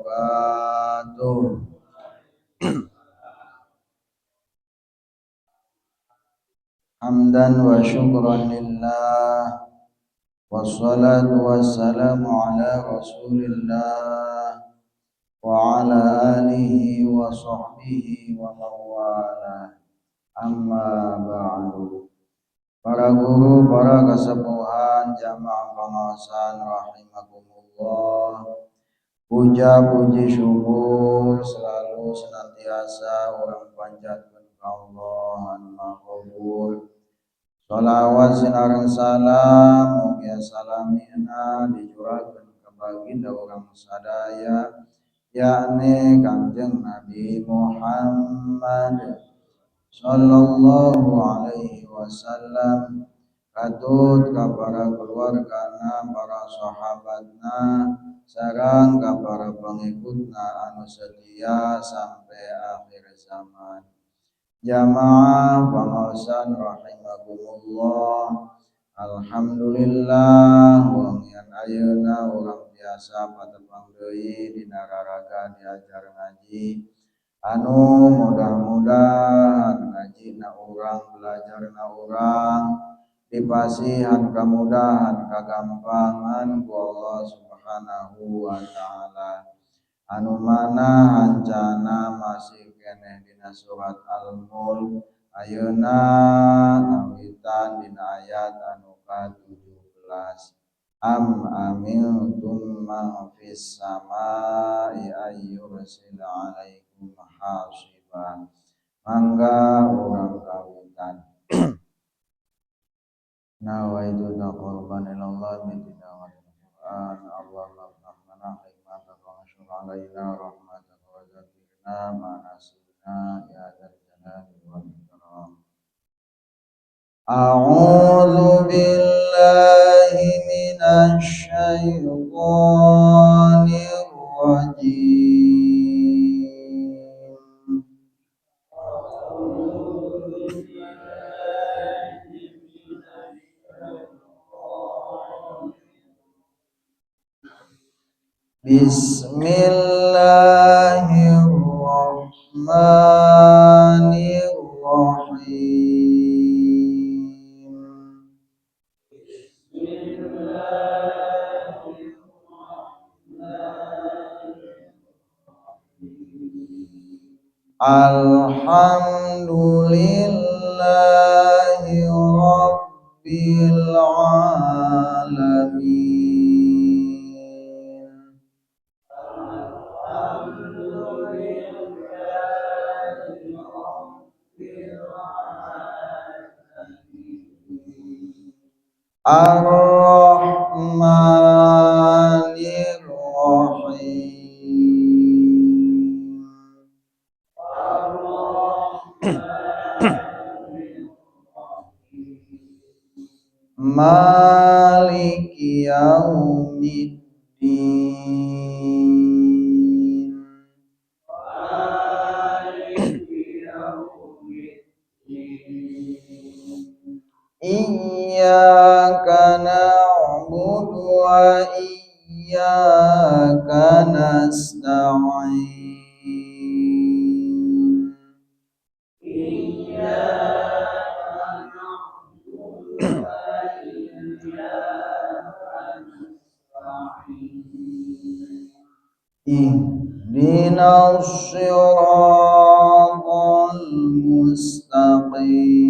wabarakatuh. Hamdan wa syukran lillah, wassalatu wassalamu ala rasulillah wa ala alihi wa sahbihi wa mawala. Amma ba'du. Para guru, para kesepuhan, jamaah pengawasan rahimakumullah. Puja puji syukur selalu senantiasa orang panjatkeun ka Allah anu makabul. Shalawat sinareng salam mugia salamina dicurahkeun ka baginda urang sadaya yakni Kangjeng Nabi Muhammad sallallahu alaihi wasallam, katut ka para keluargana, para sahabatna, sareng ka para pengikutna anu setia sampai akhir zaman. Jamaah pengawasan rahimakumullah. Alhamdulillah wong yen ayeuna urang biasa patepang deui dina raraga diajar ngaji. Anu mudah-mudahan ngajina urang, belajarna urang dipasihan kemudahan kagampangan ku Allah Subhanahu wa taala. Anu mana hancana masih keneh dina surat Al-Mulk ayeuna ngawitan dina ayat anu ka-17. Am amintum man fis samai ayyursila alaikum hasiban. Mangga urang kawitan. Nawaitu taqarruban ilallah bi tilawatil Qur'an. Allahumma rahmana hikmatan wa anshur alaina rahmatan wa zakirna ma nasina ya dzal jalali wal ikram. A'udzu billahi minasy syaithanir rajim. Bismillahirrahmanirrahim. Alhamdulillahi rabbil alamin. Ar-Rahmanir-Rahim. Maliki yaumiddin. Iyyaka na'budu wa iyyaka nasta'in. Ihdinas siratal mustaqim.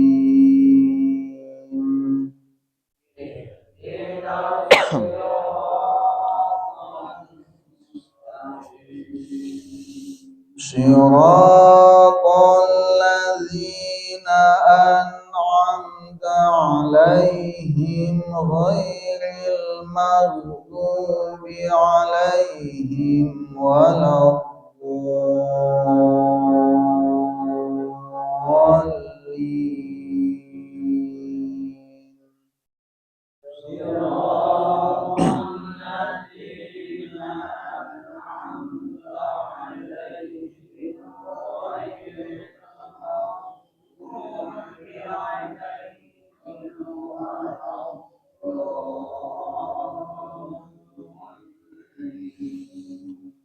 Siratal ladzina an'amta 'alaihim ghairil maghdubi 'alaihim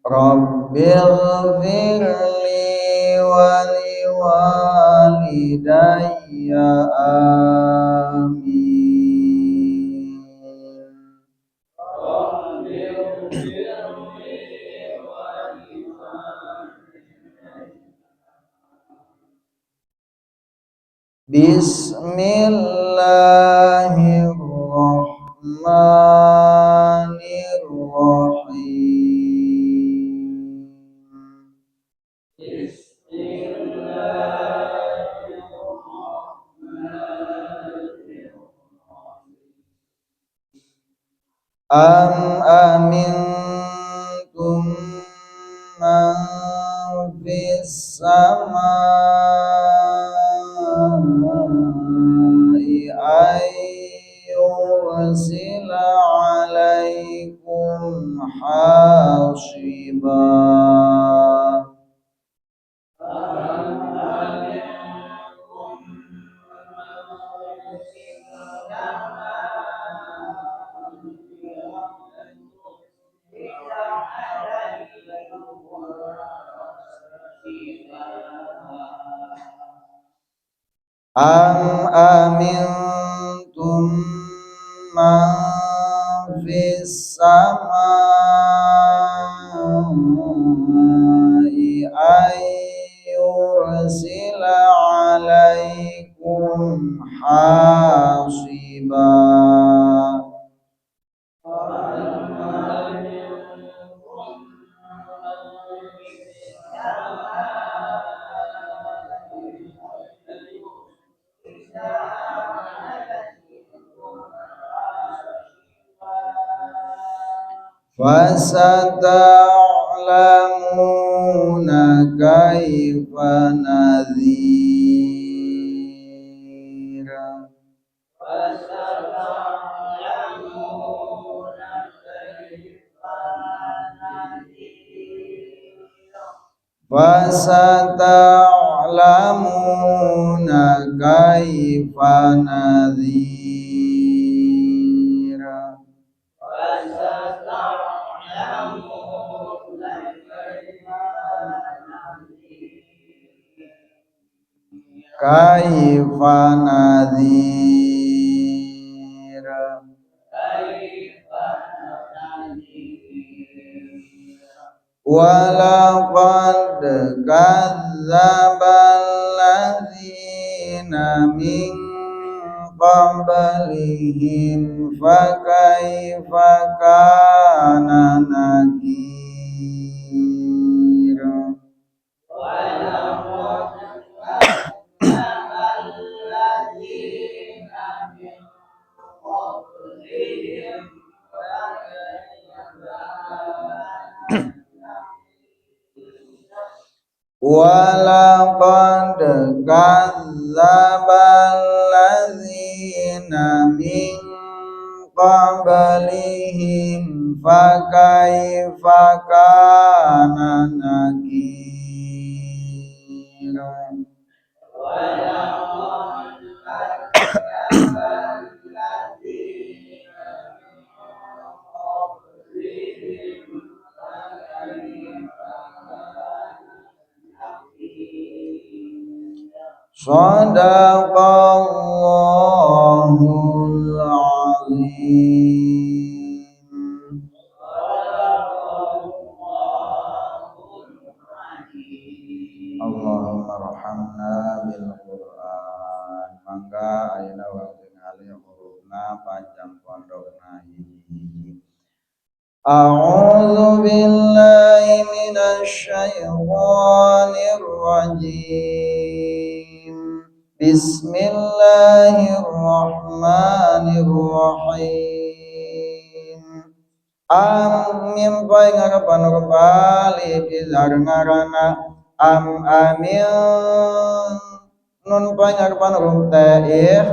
Rabbighfirli wa liwalidayya amin. Bismillahirrahmanirrahim. Amintum man fis samai ayyursila alaikum hasiba. Amintum man fis samai ayyursila alaikum hasiba. Fasata'lamuna kaifa nadhir. Fasata'lamuna kaifa nadhir. Kaifa nadhir. Walaqad kadzdzabal ladzina min qablihim fakaifa kana nakir. Walaqad kadzdzabal ladzina min qablihim fakaifa kana nakir. Shadaqallahul azim. Allahumma rahamna bil Qur'an. Mangga ayeuna waktu ngali hurufna panjang pondokna hiji. A'udzu billahi minasy syaithanir rajim. Bismillahirrahmanirrahim. Mim pai ngarapan kembali bizar ngarana amin nun pai ngarapan rum ta'ih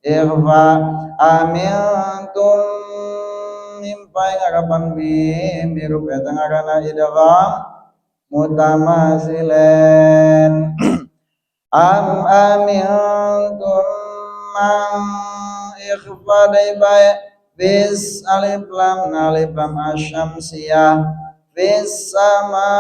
irfa amintum mim pai ngarapan mim biru petang ngarana idgham mutamasilen. Amintum man ikhfa dai bai bis alif lam asyamsiyah fis sama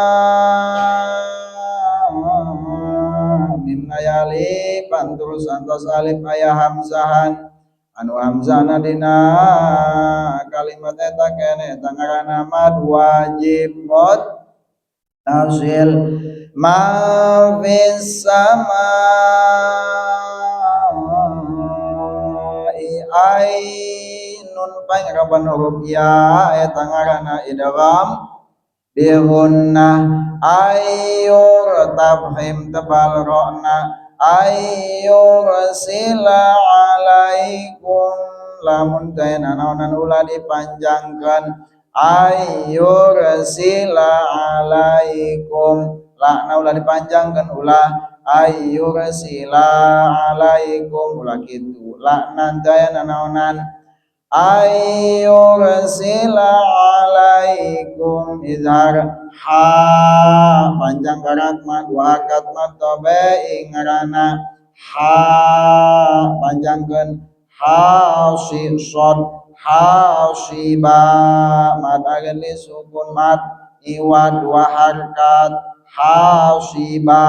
mim ayali pantur santos alif aya hamzahan anu hamzana dina kalimat eta keneh tangarana mad wajib mut tasil ma fis sama ainun pangraban huruf ya eta ngaranna idgham bihunna ayyur tafhim tebal rona ayyur sila alaikum lamun dayana naonan ulah dipanjangkan ayyur sila alaikum lakna ulah dipanjangkan ulah ayyur sila alaikum ulah kitu lakna dayana naonan ayyur sila alaikum izhar ha panjang karat mad wakat mad tobe ingarana ha panjangkeun hasisod hasiba mad agli sukun mad iwad dua harkat hasiba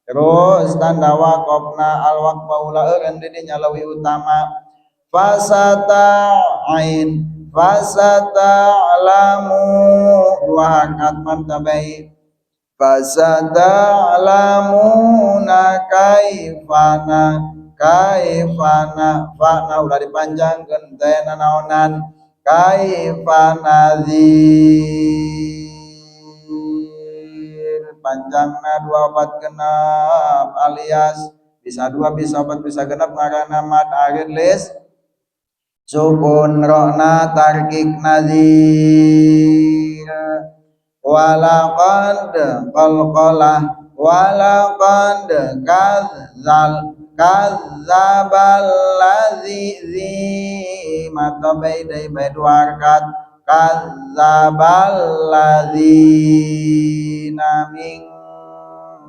terus tanda waqafna al waqfa ula eureun didinya leuwih utama fasata ain fasata alamu dua harkat mantabai fasata alamuna kaifana fana udah dipanjangkeun tayana naonan kaifana dzir panjangna 24 genep alias bisa 2 bisa 4 bisa genep ngaranna mad agelis sukun rokna tarkik nazir walaqad qalqalah walaqad kazzabal ladzi mata baidai baidwarkat kazzabal ladzina min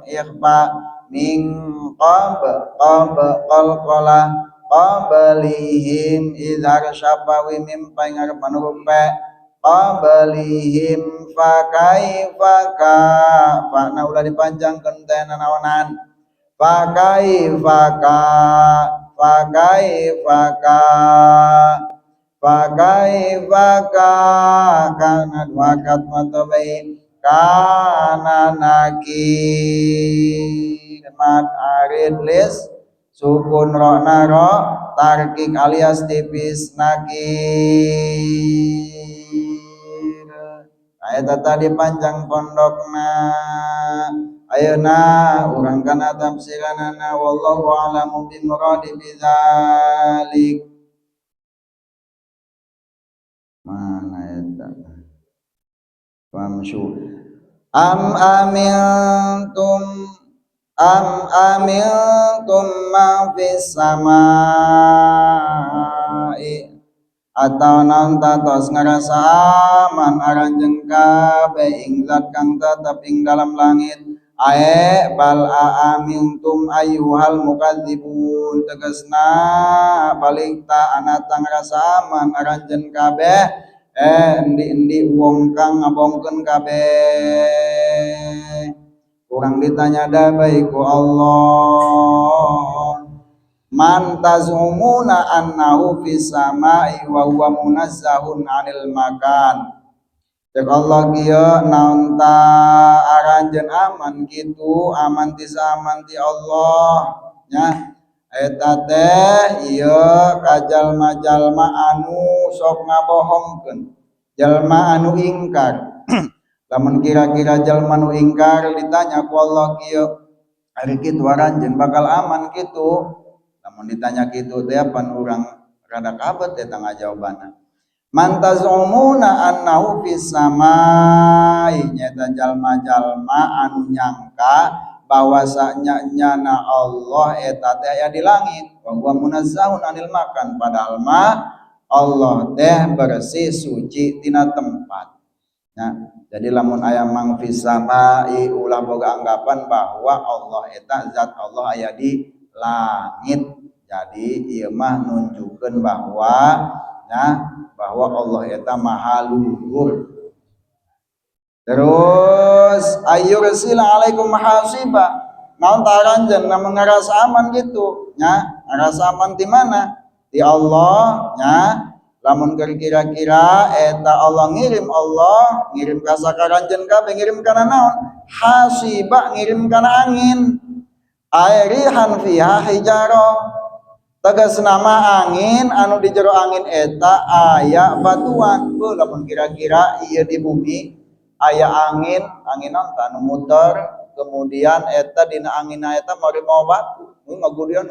ikhfa min qalqalah qablihim izhar syafawi mim pangarepan huruf pe qablihim fa kaifa ka fa na ulah dipanjangkeun teh naonan fa kaifa ka fa kaifa ka fa kaifa ka kana dua kat matabain kana nakir mat arid lis sukun rokna ro tarkik alias tipis nakir eta tadi panjang pondokna ayeuna urang kana tafsiranana wallahu a'lamu bimuradi bidzalik mana eta famshu am amiltum ma fis samai atau naon tatos ngarasa aman aranjeun kabeh ing zat kang tetep ing dalam langit ae bal amiltum ayyuhal mukadzibun tegasna balik ta anata ngarasa aman aranjeun kabeh endi-endi wong kang ngabongkeun kabeh kurang ditanya dabai ku Allah man tazumuna annahu fis samai wa huwa munazzahun 'anil makan cek Allah kieu naon ta aranjeun aman kitu aman ti aman ti Allah nya eta teh ieu ka jalma-jalma anu sok ngabohongkeun jalma anu ingkar lamun kira-kira jalma nu ingkar ditanya ku Allah kieu ari kitu aranjeun bakal aman kitu lamun ditanya kitu teh pan urang rada kabet eta ngajawabanna man tazumuna annahu fis samai nyaeta jalma-jalma anu nyangka bahwasanya nyana Allah eta teh aya di langit wa huwa munazzahun 'anil makan padahal mah Allah teh bersih suci tina tempat ya. Jadi lamun aya mang fis samai ulah boga anggapan bahwa Allah eta zat Allah aya di langit. Jadi ieu mah nunjukkeun bahwa ya bahwa Allah eta maha luhur. Terus ayyursila alaikum hasiba. Naon taranjeun namun ngarasa aman gitu nya, ngarasa aman di mana? Di Allah nya. Lamun kira-kira eta Allah ngirim ka sakaranjeun kabeh, ngirim kana naon? Hasiba, ngirim kana angin. Airihan fiha hijarah. Tegas nama angin anu di jero angin eta aya batuan. Lamun kira-kira ieu di bumi aya angin nonton muter, kemudian eta dina angin eta mau batu ngagudean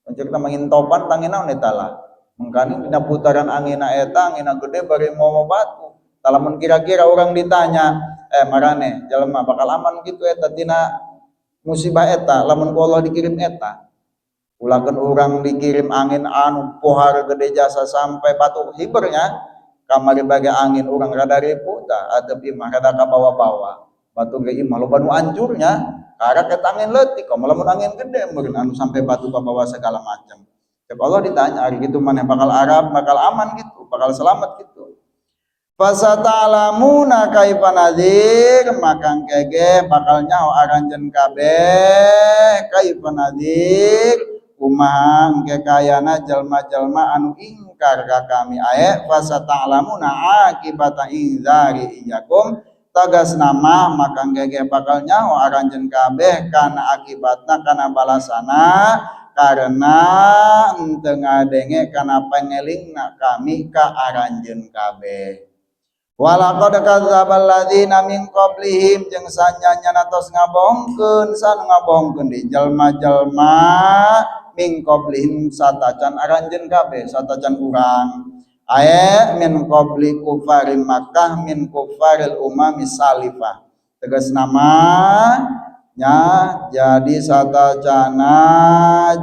mencek mangin topan tangin naon eta lah mangkani dina putaran angin eta angin gede bari mau batu. Lamun kira-kira orang ditanya marane jelema bakal aman gitu eta tina musibah eta lamun ku Allah dikirim eta, ulakeun urang dikirim angin anu pohar gede jasa sampai batu hibernya kamari bage angin urang rada ripu tah ateu imah rada ka bawa-bawa batu ge imah loba nu ancurnya karek eta angin leutik komo lamun angin gede meureun anu sampai batu ka bawah segala macam. Cek Allah ditanya ari kitu maneh bakal arab bakal aman gitu bakal selamat gitu. Fasata'lamuna kaifa nadzir, maka kege bakal nyaho aranjeun kabeh kaifa nadzir kumaha engke kayana jalma-jalma anu ingkar ka kami aya fasata'lamuna akibata inzari iyakum tagas nama maka engke bakal nyaho aranjeun kabeh kana akibatna kana balasana karena henteu ngadenge kana pangelingna kami ka aranjeun kabeh. Walaqad kadzdzabal ladzina min qablihim jeung sanyanyana tos ngabohongkeun san ngabohongkeun di jalma-jalma min qablihim satacan aranjeun kabeh satacan urang ae min qabli kufari Makkah min kufaril umami salifah tegas nama nya jadi satacana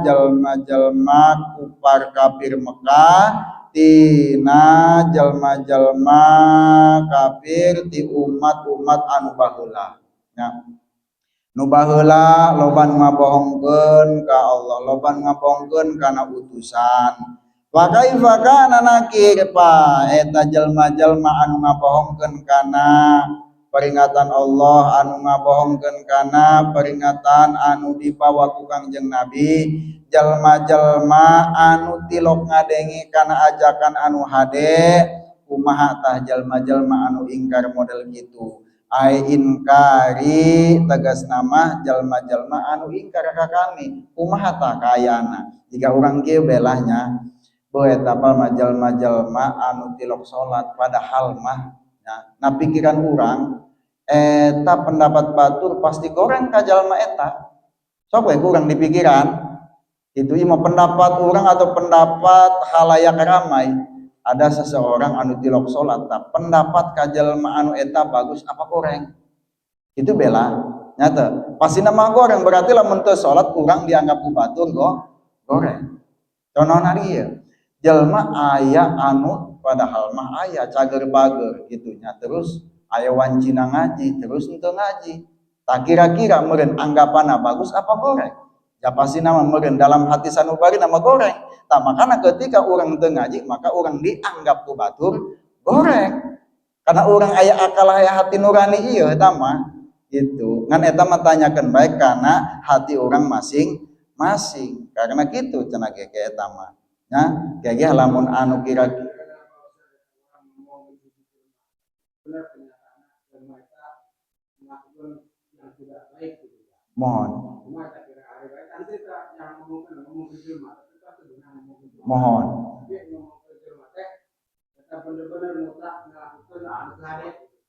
jalma-jalma kufar kafir Mekah tina jalma-jalma kafir ti umat-umat anu baheula nya nu baheula loban ngabohongkeun ka Allah loban ngabohongkeun kana utusan wa kaifa kana nakir pa eta jalma-jalma anu ngabohongkeun kana peringatan Allah anu ngabohongkeun kana peringatan anu dibawa ku Kangjeng Nabi jalma-jalma anu tilok ngadengi kana ajakan anu hade kumaha tah jalma-jalma anu ingkar model gitu ai inkari tegas nama jalma-jalma anu ingkar ka kami kumaha tah kayana jika urang kieu belahnya beuh eta mah jalma-jalma anu tilok salat padahal mah nah pikiran urang eta pendapat batur pasti goreng ka jalma eta sok we kurang di pikiran itu imah pendapat orang atau pendapat halayak ramai ada seseorang anu tilok salat pendapat ka jalma anu eta bagus apa goreng itu bela nyata pasti nama goreng berarti lamun teu salat urang dianggap ku batur goreng contohna ieu jalma aya anu padahal mah aya cager-bager gitunya terus aya wancina ngaji terus henteu ngaji tak kira-kira meureun anggapanna bagus apa goreng ya pasti nama meureun dalam hati sanubari nama goreng tak makana ketika orang teu ngaji maka orang dianggap ku batur goreng karena orang aya akal aya hati nurani ieu eta mah gitu ngan eta mah tanyakeun bae kana hati orang masing-masing karena kitu cenah ge eta mah nya ge lamun anu kira-kira mohon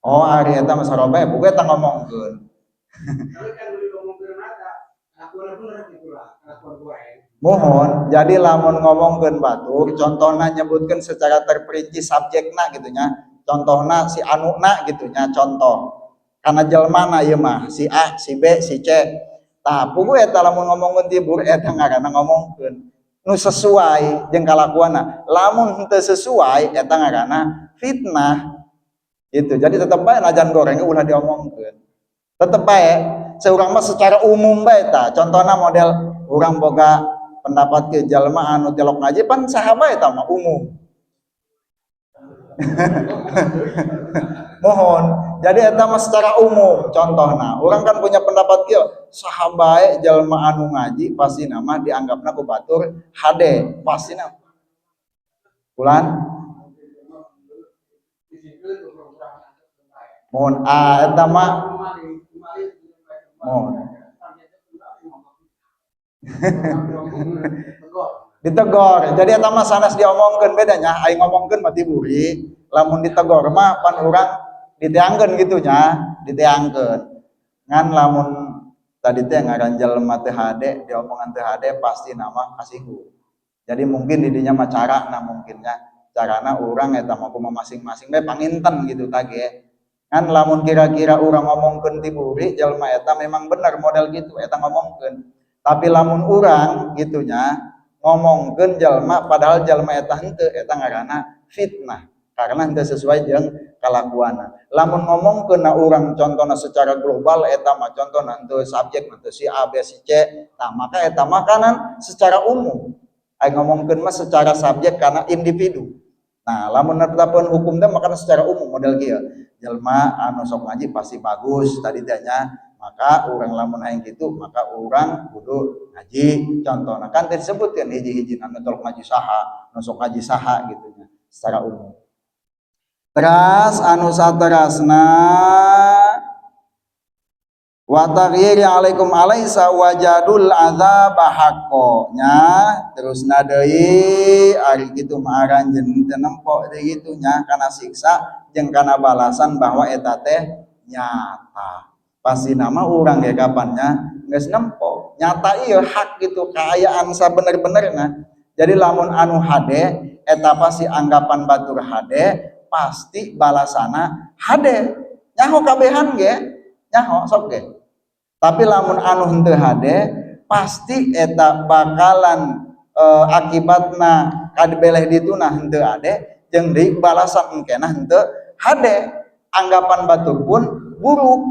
oh ari eta mah saroba buku eta ngomongkeun mohon jadi lamun ngomongkeun batur contohna nyebutkeun secara terperinci subjekna gitu nya contohna si anuna gitu nya contoh kana jelmana ieu mah si A si B si C tah puguh eta lamun ngomongkeun tibur eta ngaranna ngomongkeun nu sesuai jeung kalakuanna lamun henteu sesuai eta ngaranna fitnah gitu jadi tetep bae najan goreng ulah diomongkeun tetep bae seurang mah secara umum bae eta contohna model urang boga pendapat ke jalma anu telok ngaji pan saha bae eta mah umum mohon. Jadi eta mah secara umum contohna orang kan punya pendapat kieu saha bae jalma anu ngaji pasti nama dianggapna ku batur hade pasti nama ulan mohon eta mah mohon ditegor jadi eta mah sanes diomongkeun bedanya aing ngomongkeun mati buri lamun ditegor mah pan urang diteangkeun gitunya diteangkeun ngan lamun tadi teh ngaran jelema teu hade diomongan teu hade pasti nama kasinggung jadi mungkin didinya mah carana mungkinnya carana urang eta mah kumaha masing-masing bae panginten gitu tage kan lamun kira-kira urang ngomongkeun ti buri jelema eta memang bener model gitu eta ngomongkeun tapi lamun urang gitunya ngomongkeun jelema padahal jelema eta henteu eta ngaranna fitnah karena henteu sesuai jeung kalakuanna lamun ngomongkeun na urang contohna secara global eta mah contohna henteu subjek henteu si A B si C tah maka eta mah kanan secara umum aing ngomongkeun mah secara subjek karena individu nah lamun netepkeun hukum teh maka secara umum model kieu jelema anu sok ngaji pasti bagus tadi teh nya maka urang lamun aing gitu maka urang kudu ngaji contohna kan teh disebutkeun hiji-hiji anu tolong ngaji saha anu sok ngaji saha gitu nya secara umum. Teras anu saterasna wa taghyiri alaikum alaisa wajadul adzab haqqonya terusna deui ari kitu mah aranjeun teu nempo deui kitu nya kana siksa jeung kana balasan bahwa eta teh nyata pasti nama urang ge kapannya geus nempo nyata ieu hak gitu kaayaan sabener-benerna jadi lamun anu hade eta pasti anggapan batur hade pasti balasana hade nyaho kabehan ge nyaho sok ge tapi lamun anu henteu hade pasti eta bakalan akibatna kadibeleh dituna henteu hade jeung deui balasan engkena henteu hade anggapan batur pun buruk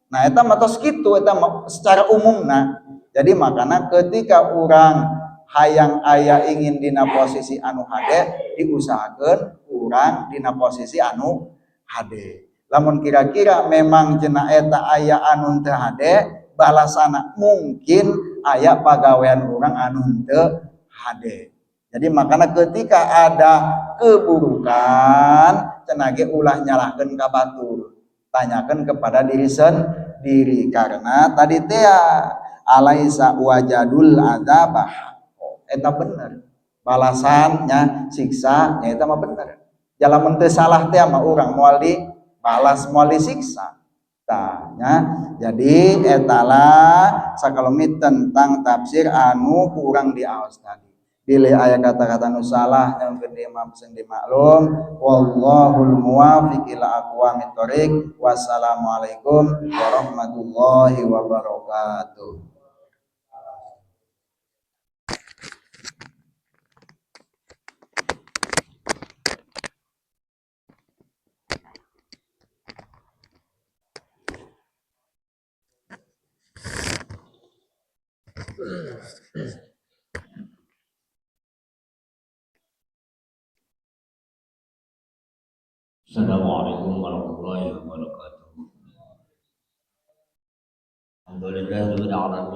nah eta mah tos kitu eta secara umumna jadi makana ketika urang hayang aya ingin dina posisi anu hade diusahakeun urang dina posisi anu hade lamun kira-kira memang cenah eta aya anu teu hade balasana mungkin aya pagawean urang anu teu hade jadi makana ketika ada keburukan cenah ge ulah nyalahkeun ka batur tanyakeun kepada diri sendiri karena tadi teh alaisa wajadul adzabah eta bener balasannya siksa nya eta mah bener jalamun teu salah teh mah urang moal dibalas moal disiksa tanya jadi etalah sakalomit tentang tafsir anu kurang diaos tadi pilih aya kata-kata nu salah yang gede mah bisa dimaklum wallahul muwaffiq ila aqwamit thoriq wassalamualaikum warahmatullahi wabarakatuh. Assalamualaikum warahmatullahi wabarakatuh. Alhamdulillah rabbil alamin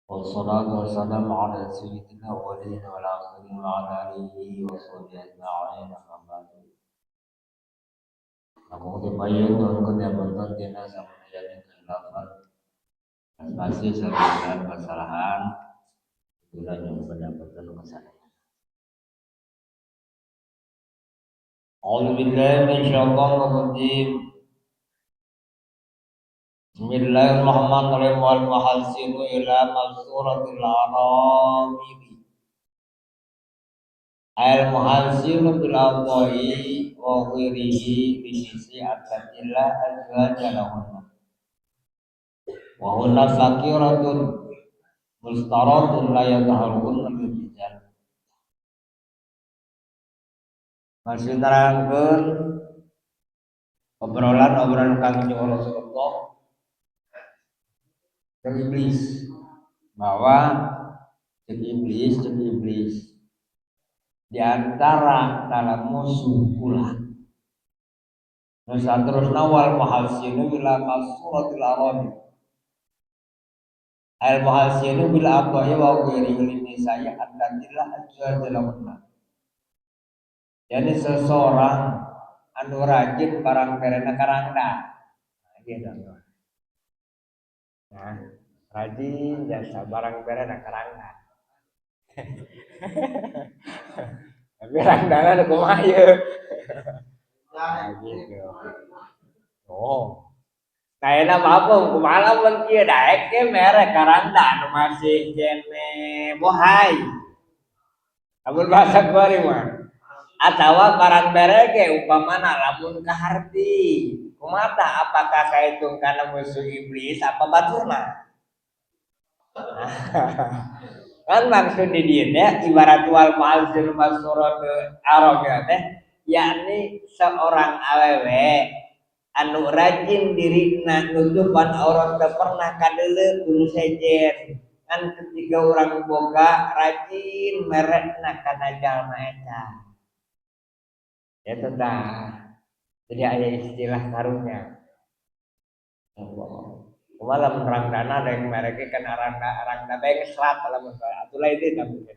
wassalatu wassalamu ala sayyidina awwalin wal akhirin wa ala alihi wa sahbihi ajma'in amma ba'du. Aku dipayen nurun yang bentuk tina sama jadi khilafat masih sebagian kesalahan bulan yang mendapatkan kesalahan. A'udzubillahi minasyaitonir rajim. Bismillahirrahmanirrahim wal muhassinu ila masuratil arami. Al muhassinu bil aqwai wa ghairihi bi sisi atatillah azwajalahunna. Wa hunna sakiratun mustaratun la yadharuhunna bil rijal. Masih nerangkeun obrolan Kangjeng Rasulullah jeung iblis bahwa jeung iblis di antara dalam musuh pula. Nusa terus nawal muhasinu bila masuratul arabi. Al muhasinu bila abaya wa ghairi ini saya adalah ajwa dalamna. Jadi seseorang anu rajin barang perena karangda. Gitu. Nah, rajin jasa barang perena karangda. Tapi rangdana ada kumaha ieu. Nah, gitu. Oh. Kayaknya apa kumaha mun kieu daek ge mere karangda anu masih kene bohai. Amun bahasa kuari mah. Atawa barang berege upamana lamun kaharti. Kumata apakah kaitung kana musuh iblis apa baturna? Kan maksud di dia ibarat wal mu'azzir masurat Arab teh yakni seorang awewe anu rajin dirina nutupan aurat teu pernah kadeuleu kudu sejen kan ketika orang boga rajin merekna kana jalma eta eta tah jadi aya istilah karunya malam rang dana ada yang mereka kena rang dana yang serat dalam atulah itu namanya.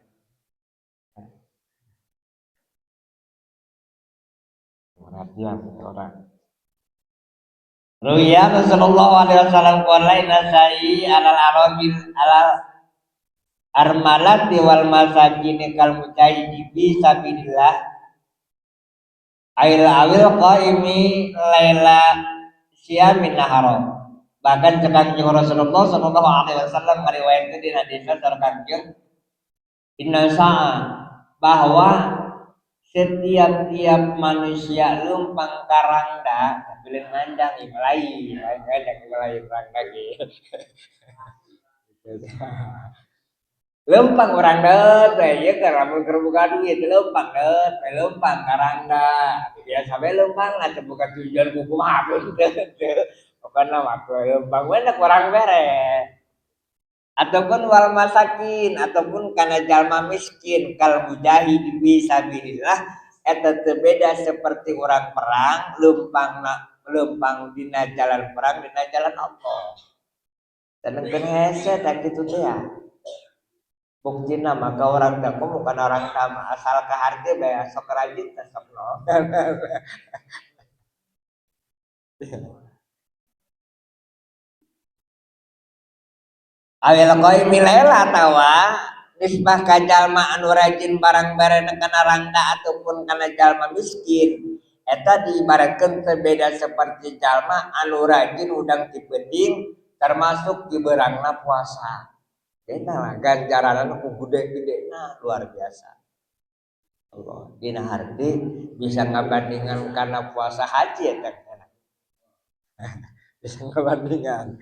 Perhatian orang. Ruya Rasulullah alaihi wasallam qala inna sa'i alal arabil alal armalati wal masakin kal mujahidi fi sabilillah ail awil qaimi laila siyamin nahar. Bahkan kanjeng Rasulullah sallallahu alaihi wasallam meriwayatkan di hadis terkanjeng inna sa'a bahwa setiap manusia lumpang karangda bilen mandang imlai rangda ge lempang orang deut ya keur lamun keur buka duit lempang deut lempang karangda biasa bae lempang lah buka tujuan buku mah pokoknya waktu lempang bener kurang beres ataupun wal masakin ataupun kana jalma miskin kal mujahid fisabilillah eta teu beda seperti orang perang lempang dina jalan perang dina jalan Allah dan hese tak kitu teh ya buktina maka orang teh bukan orang sama asal kaharti bae sok rajin teh sok no awil qaimi laila tawa nisbah ka jalma anu rajin barang bareng kana rangda ataupun kana jalma miskin eta diibaratkeun teu beda seperti jalma anu rajin udang ti penting termasuk di berangna puasa eta lah ganjaran anu gede-gedena luar biasa Allah dina harti bisa ngabandingan kana puasa haji eta bisa ngabandingan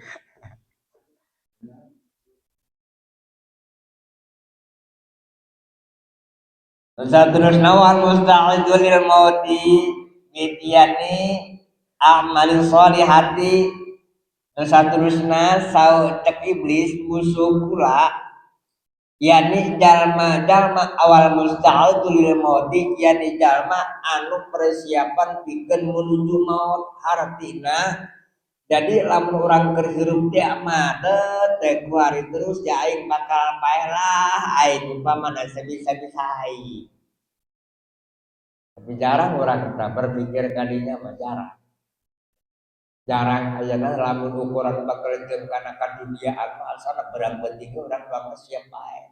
terus nawal musta'idul lil mauti mitiyani amalin sholihati terusna sau cek iblis musuh pula yakni jalma awal musta'idul lil mauti yakni jalma anu persiapan pikeun menuju maut hartina jadi lamun urang keur hirup teh mah teh kuari terus ya aing bakal paelah aing umpamana sabisa-bisa aing. Tapi jarang orang kita berpikir kalinya mah jarang. Jarang ayeuna lamun ukuran bakeljeun kana kaduniaan mah asana berang penting urang bakal siap bae.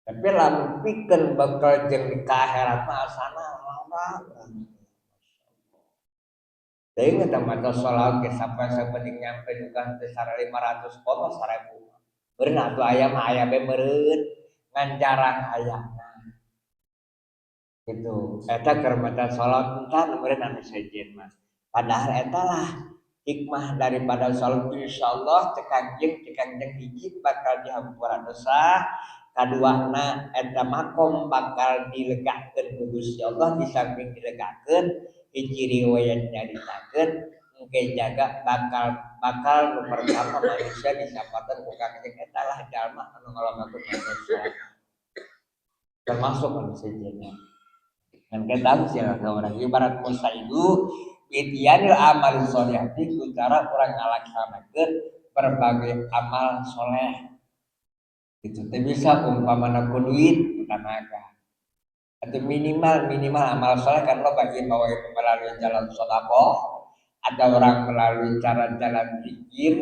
Tapi lamun pikeun bakeljeun di akhirat mah asana lawan. Deui eta mata salat ge sampai sabening nyampe dukan teh 500 koma 1000. Meureun atuh aya mah aya bae meureun ngan jarang ayana. Gitu. Eta keur maca salat entan meureun anu sejen mah. Padahal eta lah hikmah daripada salat insyaallah teh kanjeng hiji bakal dihampura dosa, kaduana eta makom bakal dilegakeun ku Gusti Allah di samping dilegakeun hiji riwayat nyaritakeun engke jaga bakal pertama manusia disapatan ku kanjeng eta lah jalma anu ngalakonan dosa termasuk manusianya. Dan kita siapa orang ibarat puasa itu itianil amal solehati cara orang ngalaksanakeun berbagai amal soleh. Itu teh bisa umpamana ku duit tenaga. Atau minimal amal soleh kan lo bagi bahwa itu melalui jalan sedekah, ada orang melalui cara jalan zikir,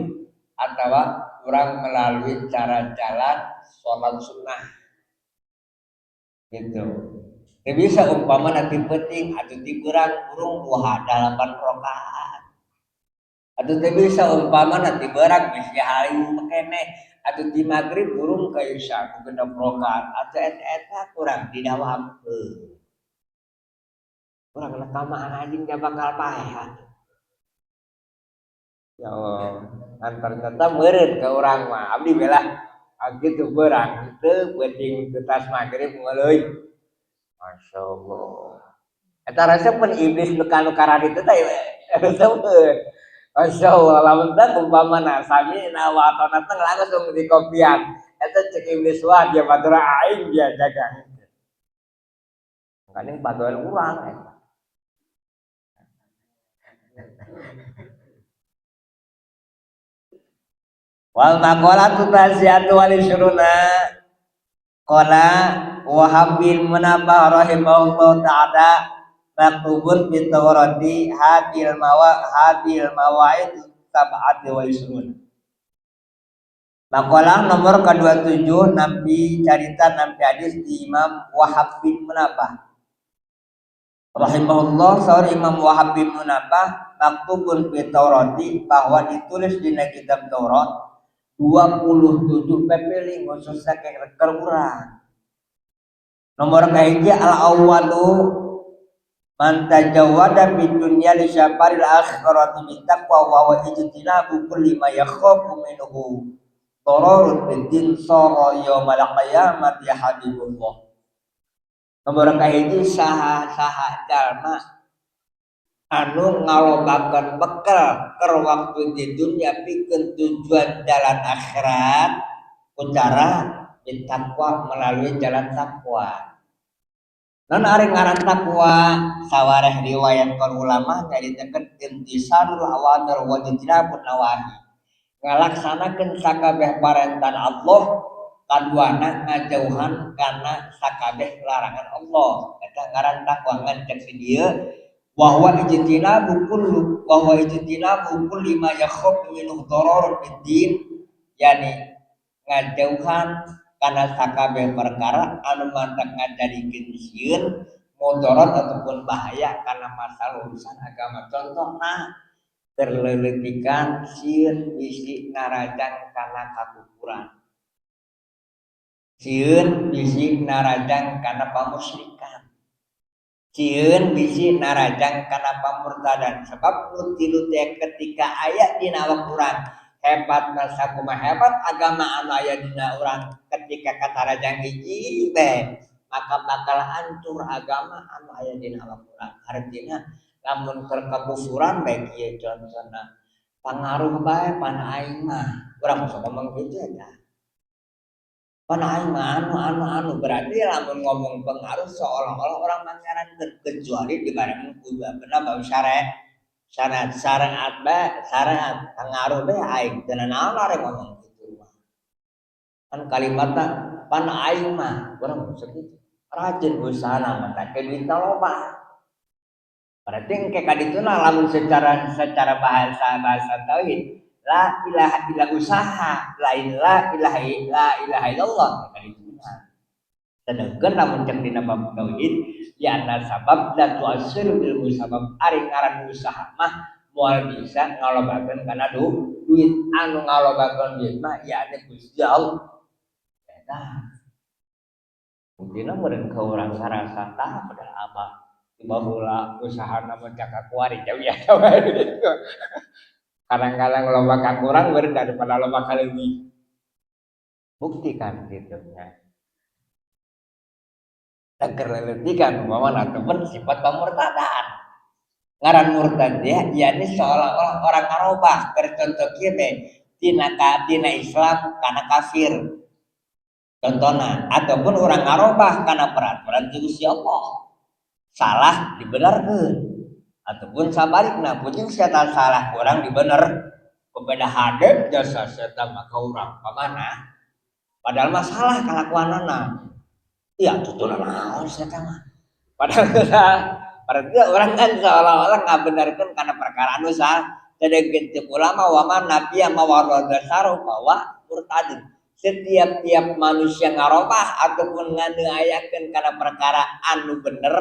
atau orang melalui cara jalan sholat sunnah gitu. Tidak bisa umpama nanti penting atau tiburan burung duha 8 rakaat. Atau tidak bisa umpama nanti berang bisa hari makene atau di maghrib burung ke isya 6 rakaat atau eta kurang di dawam. Kurang lekamaan anjing dia bakal payah. Ya Allah, ternyata meureun ke orang mah abdi belah gitu berang itu penting tutas maghrib ngeuleuy. Masya Allah. Eta rasa pun iblis bekan karan itu teh temen. Masya Allah, lamun teh umpamana sami nawatona teh langsung di kopian. Eta cek iblis wah dia batur aing dia jaga. Kan batur urang eta. Wal maqalatu tasiatu wal syuruna qala Wahab bin Munabbah rahimahullah ta'ala maktubun bi Taurati hadil mawaid sab'ati wa isrun. Makalah nomor ke-27 nabi cerita nabi hadis di Imam Wahab bin Munabbah rahimahullah. Saur Imam Wahab bin Munabbah maktubun bi Taurati bahwa ditulis di kitab Taurat 27 pepeling khususnya kayak urang. Nomor kahiji al-awwalu man tajawwada fid dunya li syafaril akhirati bi taqwa wa ijtinabu kulli ma yakhafu minhu dararun fid din sara yaumal qiyamati habibullah. Nomor kahiji saha jalma anu ngalobakeun bekal keur waktu di dunya pikeun tujuan jalan akhirat ku cara takwa melalui jalan takwa. Non ari ngaran takwa sawareh riwayat para ulama nyaritakeun intisarul awamir wa ijtinabun nawahi. Ngalaksanakeun sakabeh parentan Allah kaduana ngajauhan kana sakabeh larangan Allah. Eta ngaran takwa ngan cek si dieu wa huwa ijtinabu kulli ma yakhaf minhu dararun fid din, yani ngajauhan karena sakabeh perkara anu mantak ngadadikeun sieun mudarat ataupun bahaya karena masalah urusan agama. Contohna terleletikan sieun bisi narajang kana kakufuran, sieun bisi narajang kana pamusyrikan, sieun bisi narajang kana pamurtadan. Sebab tilu teh ketika aya dina Al-Qur'an hebat masa kumaha hebat agama anu aya dina urang ketika katarajang hiji teh maka bakal hancur agama anu aya dina Al-Qur'an. Artinya lamun keur kakufuran bae kieu contohna pangaruh bae pan aing mah urang sok ngomong kitu eta. Pan aing mah anu berarti lamun ngomong pengaruh seolah-olah orang mangarankeun kecuali dibareng ku bener bau syariat pengaruh teh aing teu naon are ngomong kitu mah. Kan kalimatna pan aing mah urang sakitu. Rajin usahana mah teh duit loba. Berarti engke kadituna lamun secara bahasa tauhid la ilaha illa usaha lain la ilaha illallah kadituna. Sedengkeun lamun cek dina bab tauhid ya ana sabab dan tuasir ilmu sabab ari ngaran usaha mah moal bisa ngalobakeun kana duit anu ngalobakeun duit mah ya ade Gusti Allah. Eta. Mungkin meureun ka urang sarasa tah padahal abah bahula usahana mah cak kuari jauh ya. Kadang-kadang loba ka kurang meureun daripada loba ka leuwih. Buktikan gitu nya. Terleletikan umpamana temen sifat pamurtadan. Ngaran murtad ya, yakni seolah-olah orang ngarobah. Contoh kieu teh tina Islam kana kafir. contohna ataupun orang ngarobah karena peraturan ti Gusti Allah salah dibenarkeun ataupun sabalikna puting setan salah kurang dibener pembeda hadap jasa setan maka urang pamana padahal masalah kalakuanana iya tutulna naon setan mah padahal berarti orang kan seolah-olah ngabenarkeun karena perkara anu salah sedangkan ulama wa man nabiya mawarada saru bahwa murtadin setiap manusia ngarobah ataupun nganeayakeun karena perkara anu bener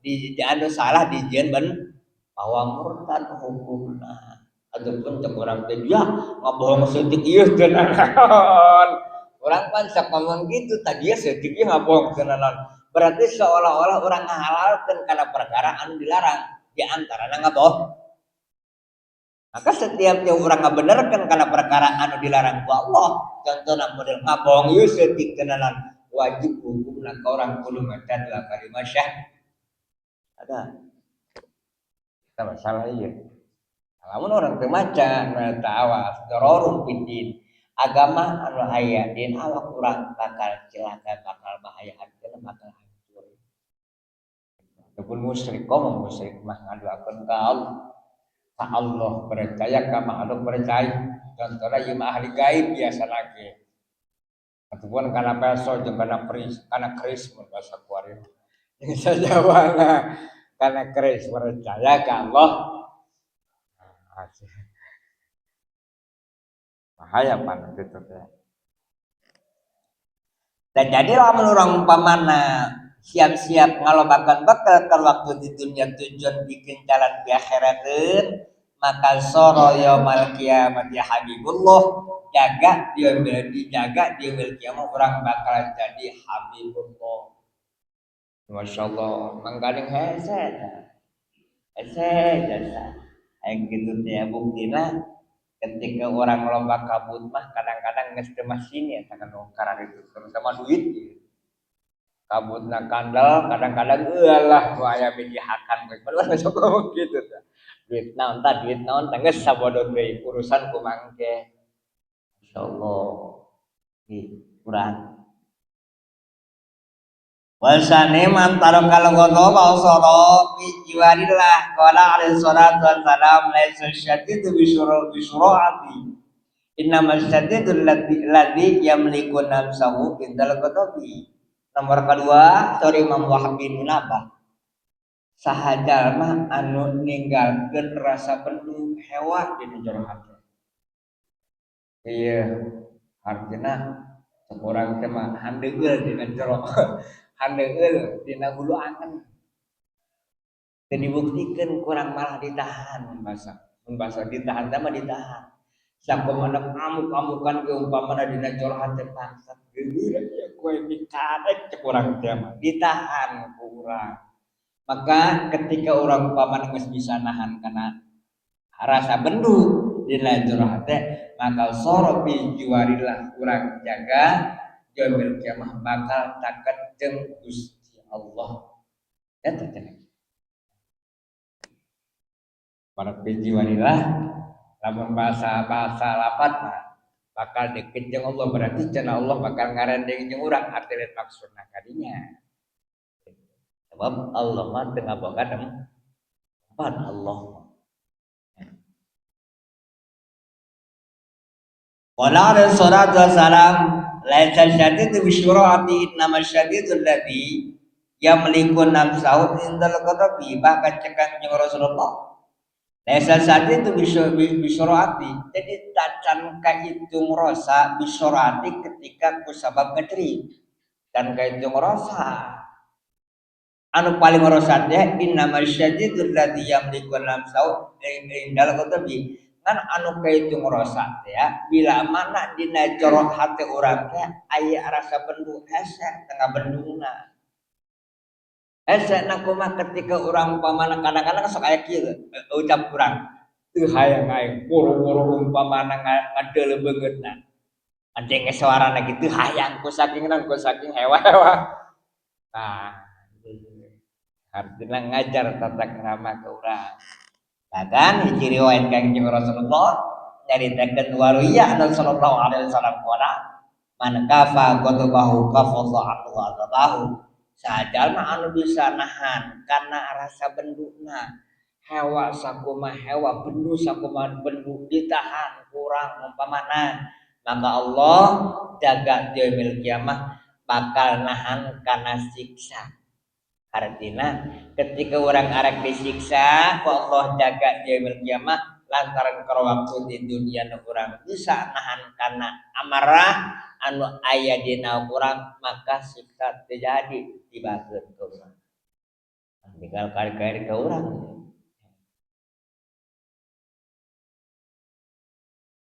di anu salah dijieun ben bahwa murtad hukumna ataupun cek urang teh ya ngabohong seutik ieu teu naon urang pan sok ngomong gitu tadi ya seutik ieu ngabohong teu naon berarti seolah-olah orang ngahalalkeun karena perkara anu dilarang di antarana ngabohong maka setiap yang orang ngabenerkeun karena perkara anu dilarang ku Allah contohna model ngabohong ieu seutik tenanan wajib hukumna ka orang kudu maca dua kalimat ada kita masalah ieu lamun orang teu maca nu awas dararun fiddin agama anu aya din awak urang bakal cilaka bakal bahaya hareupeun bakal hancur ataupun musyrik mah ngaduakeun ka Allah percaya ka makhluk percaya contohna ieu mah ahli gaib biasa lagi ataupun kana peso jeung kana keris mun bahasa kuari bisa jawana kana keris percaya ka Allah bahaya pan gitu teh dan jadi lamun urang umpamana siap-siap ngalobakan bekal ke waktu di dunia tujuan bikin jalan di akhirateun maka soro yaumul kiamat ya habibullah jaga dia dijaga dia kiamat orang bakal jadi habibullah masyaallah manggaling hese jasa aing kitu teh buktina ketika orang lomba kabut mah kadang-kadang geus teu masin ya tangan karang itu terutama duit kabutna kandel kadang-kadang eulah ku aya bijihakan bae padahal sok ngomong gitu tah duit naon teh geus sabodo deui urusan ku mangke insyaallah kurang wasane mantaro kalonggono mausara fi jiwarillah qala alaihi salatu wassalam laisa syaddidu bisyura'ati innamas syaddidu alladzi yamliku nafsahu indal qadabi nomor kedua sorry Imam Wahab bin Munabah saha jalma anu ninggalkeun rasa bendu hewa di jero hati ieu artina sakurang teh mah handeul dina jero handeul dina hulu angen teu dibuktikan kurang malah ditahan bahasa ditahan teh mah ditahan sakumaha amuk-amukan ke umpamana dina jero hati bangsat geureun ya kowe mikadek cek urang teh mah ditahan ku urang maka ketika orang umpamana geus bisa nahan kana rasa bendu dina jero hati maka soro bi jiwarillah urang jaga yaumil kiamah bakal taket jeung Gusti Allah ya teh para jiwarillah lamun bahasa lapat mah bakal deket jeung Allah berarti cenah Allah bakal ngarendeng jeung urang arti lain maksudna kadinya sebab Allah mah teu ngaboga tempat Allah qala alaihi salatu wassalam laisa syadidu bisyura'ati innama syadidu alladzi yamliku nafsahu indal qadabi bahkan cekan jeung Rasulullah laisa syadidu bisyura'ati jadi tacan kahitung rasa bisyura'ati ketika kusabab ngetri dan kahitung rasa anu paling rasa teh innama syadidu alladzi yamliku nafsahu indal qadabi kan anu kahitung rasa teh ya bila mana dina jero hati urang teh aya rasa bendu hese tengah bendungna hese na kumaha ketika urang umpamana kadang-kadang sok aya kieu ucap urang teu hayang aing buru-buru umpamana ngadeul beungeutna anjing suarana kitu hayang ku saking hewa-hewa nah artinya ngajar tata krama ke urang bahkan hiji riwayat Kangjeng Rasulullah nyaritakeun waruya sallallahu alaihi wasallam qala man kafa ghadabahu kafadha aqwa ghadabahu sajalma anu bisa nahan karena rasa benduna hewa sakuma hewa bendu sakuma bendu ditahan kurang umpamana maka Allah jaga yaumil kiamah bakal nahan karena siksa. Artinya ketika orang arek disiksa ku Allah jaga yaumil kiamah lantaran kalau waktu di dunia orang bisa nahan karena amarah anu aya dina urang maka siksa terjadi dibageun ke urang tinggal kari-kari ke urang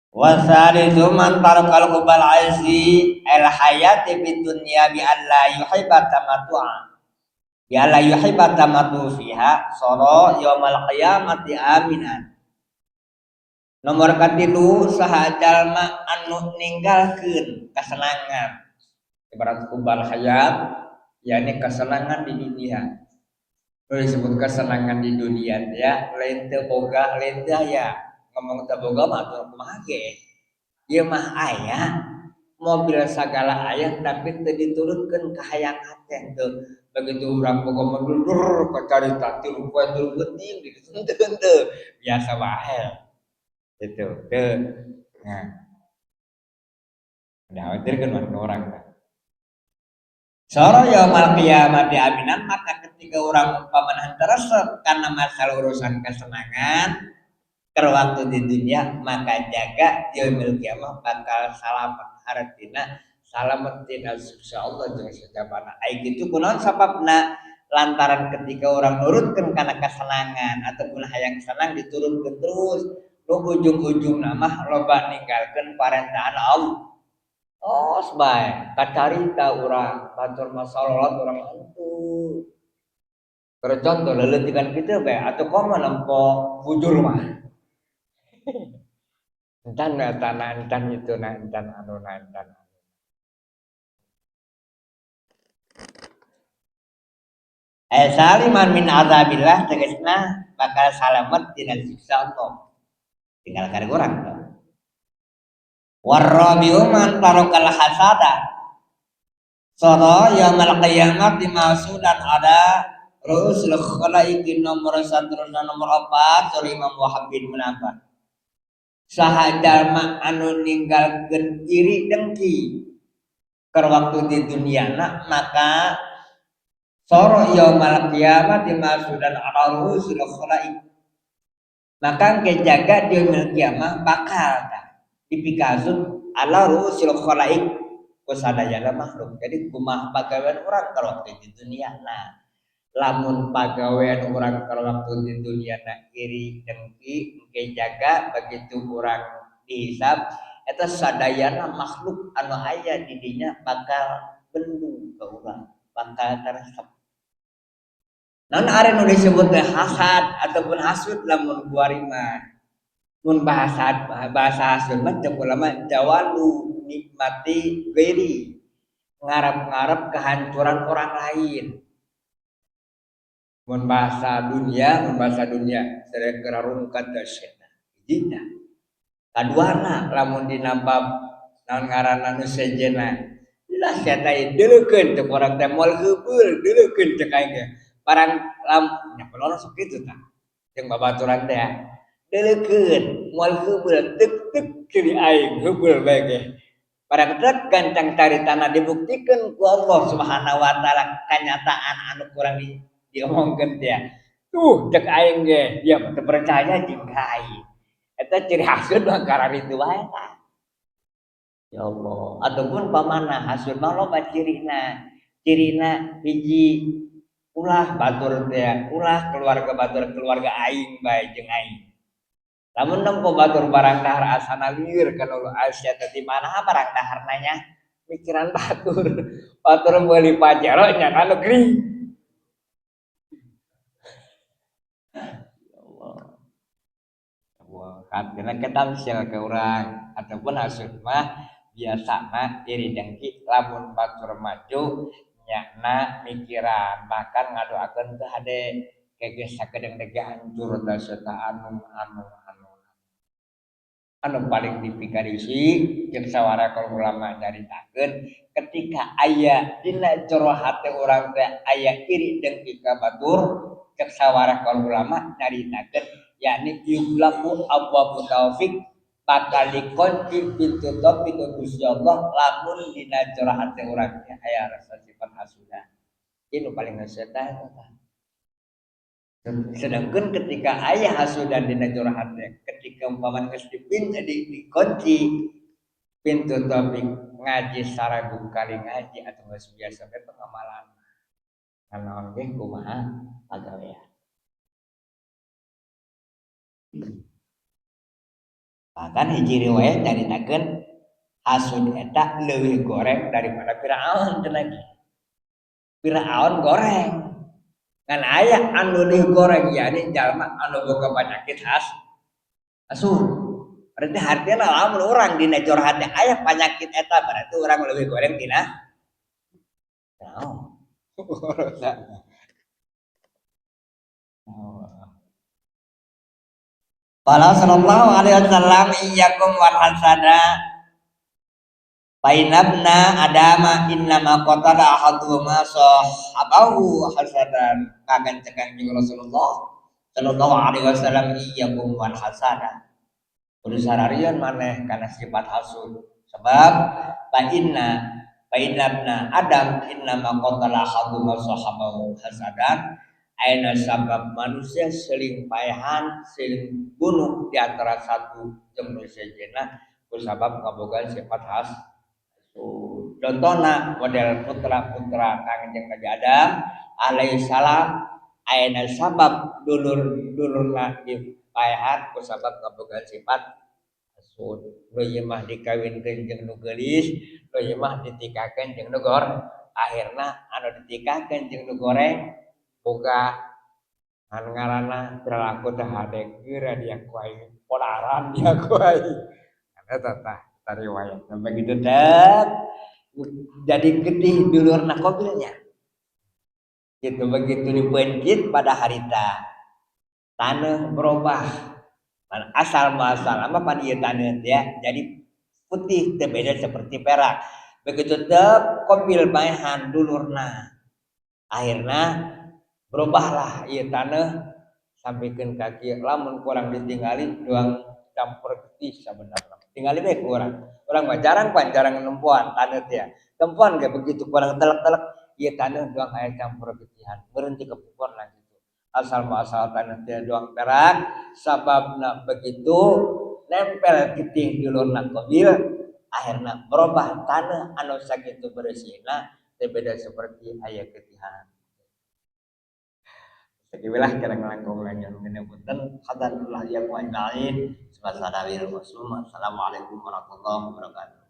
wasalisu man tarakal qubal aizi al hayati fid dunya bi alla yuhibba tamattu'a bi alla yuhibba tamattu fiha sara yaumal qiyamati aminan. Nomor katilu saha jalma anu ninggalkeun kesenangan ibarat kubal hayat yakni kesenangan di dunia. Disebut kesenangan di dunia ya lain teu boga lain teu aya ngomong teu boga mah atuh kumaha ge ieu mah aya mobil sagala aya tapi teu diturunkeun ka hayang hate teu begitu urang boga mobil dur ka carita tilu poe tilu geuting teu biasa wae itu ke nah khawatirkan orang soro yaumul qiyamati aminan maka ketika orang umpamana teresep karena masalah urusan kesenangan keur waktu di dunia maka jaga yaumul qiyamah bakal salamet artina salamet tina siksa Allah jeung sajabana ai kitu kunaon sababna lantaran ketika orang nurutkeun kana kesenangan ataupun hayang senang diturunkeun terus nu ujung-ujung nama loba ninggalkeun parentaan Allah. Oh sebaik kacarita urang batur masalah urang itu. Kercontoh leleutikan kitu bae atuh komo lempo bujur mah. Entan tanah entan itu na entan anu na entan. Saliman min azabillah tegasna bakal salamet dina siksa Allah. Tinggal kari urang warrabiu man tarakal hasada sara yaumul qiyamah dimasudan ada rusul khalaiqin nomor 1 nomor 4 dari Imam Wahab bin Munabbah saha jalma anu ninggalkeun iri dengki keur waktu di duniana maka sara yaumul qiyamah dimasudan ada rusul khalaiq maka kejaga di yaumul qiyamah bakal dipikasut ala rusul khalaik kusadayana makhluk jadi kumaha pagawean urang kalau waktu di dunia nah lamun pagawean urang kalau waktu di dunia na iri dengki engke jaga begitu urang dihisab eta sadayana makhluk anu aya di dinya bakal bendu ka urang bakal teresep naon are nu disebut hasad ataupun hasud lamun kuari mah mun bahasa hasud mah cek ulama jawalu nikmati ghairi ngarep-ngarep kehancuran orang lain mun bahasa dunia sere kerarungkat dasyana hijina kaduana lamun dinambab naon ngaranna nu sejena lah sia teh deuleukeun teh urang teh moal heubeul deuleukeun cek aing barang lam nya kunaon sok kitu tah jeung babaturan teh deuleukeun moal heubeul tek kiri aing heubeul bae ge barang trek gancang caritana dibuktikeun ku Allah Subhanahu wa taala kanyataan anu kurang diomongkeun teh tuh cek aing ge dia teu percaya jeung ka aing eta ciri hasud mah karana itu wae tah ya Allah ataupun pamana hasud mah loba cirina hiji ulah batur teh ulah keluarga aing bae jeung aing lamun nempo batur barang dahar asana lieur kana ulu Asia teh di mana barang dahar nanya pikiran batur meuli pajero nya anu geuning kadang ketamsil ke urang ataupun hasud mah biasana iri dengki lamun batur maju nyana mikiran bahkan ngadoakeun teu hade geus sakedeung teh hancur da seta anu anu paling dipikarisi jeung sawara ulama nyaritakeun ketika aya dina jero hate urang teh aya iri dengki ka batur cek sawara ulama nyaritakeun yakni yublaku abwabu taufik bakal dikunci pintu topik Gusti Allah lamun dina jero hate urang teh aya rasa sifat hasudah. Ini paling setan. Sedangkan ketika ayah hasudan dina jero hate ketika umpama geus dikunci pintu topik ngaji 1000 kali ngaji atau geus biasa teh pengamalan naon ge kumaha pagawean. Bahkan hiji riwayat nyaritakeun hasud eta leuwih goreng daripada Firaun teh lagi. Firaun goreng kan aya anu leuwih goreng yakni jalma anu boga penyakit hasud. Berarti hartina lamun urang dina jor hati aya penyakit eta berarti urang leuwih goreng tina naon. Qala sallallahu alaihi wasallam iyyakum wal hasada Painabna adama innama qatala ahaduhuma sahabahu hasadan kagan cekan jeung Rasulullah sallallahu alaihi wasallam iyyakum wal hasada kudu sararian maneh kana sifat hasud sebab painabna adam innama qatala ahaduhuma sahabahu hasadan aina sabab manusia seling paehan seling bunuh di antara satu jeung sejenna ku sabab kabogaan sifat hasud. Contohna model putra-putra Kangjeng Nabi Adam alaihissalam ayeuna sabab dulurna dipaehan ku sabab kabogaan sifat hasud. Leuwih mah dikawinkeun jeung nu geulis, leuwih mah ditikakeun jeung nu akhirna anu ditikakeun jeung nu goreng boga anu ngaranna perilaku teh hadeg geura dia kuai polaran dia kuai. Eta tah riwayat begitu teh jadi gedih dulurna kobilnya gitu begitu dipencit pada harita tanah berubah asal muasal apa pada ieu tanah ya jadi putih teh beda seperti perak begitu teh kobil maehan dulurna akhirna berubahlah ieu tanah sampikeun kaki lamun kurang ditinggali doang campur getih sabenerna tinggali bae kurang mah jarang nempuan tanah teh tempuan kayak begitu kurang telek-telek ieu tanah doang aya campur getihan meureun ti kepupur lah gitu asal muasal tanah teh doang perak sababna begitu nempel getih di lurna kobil akhirna berubah tanah anu sakitu bersihna teh beda seperti aya getihan. Sekiwilah kira ngelangkung lanjut menyebutkan hadanullah yang wajalain sebasadawi rasulullah. Assalamualaikum warahmatullahi wabarakatuh.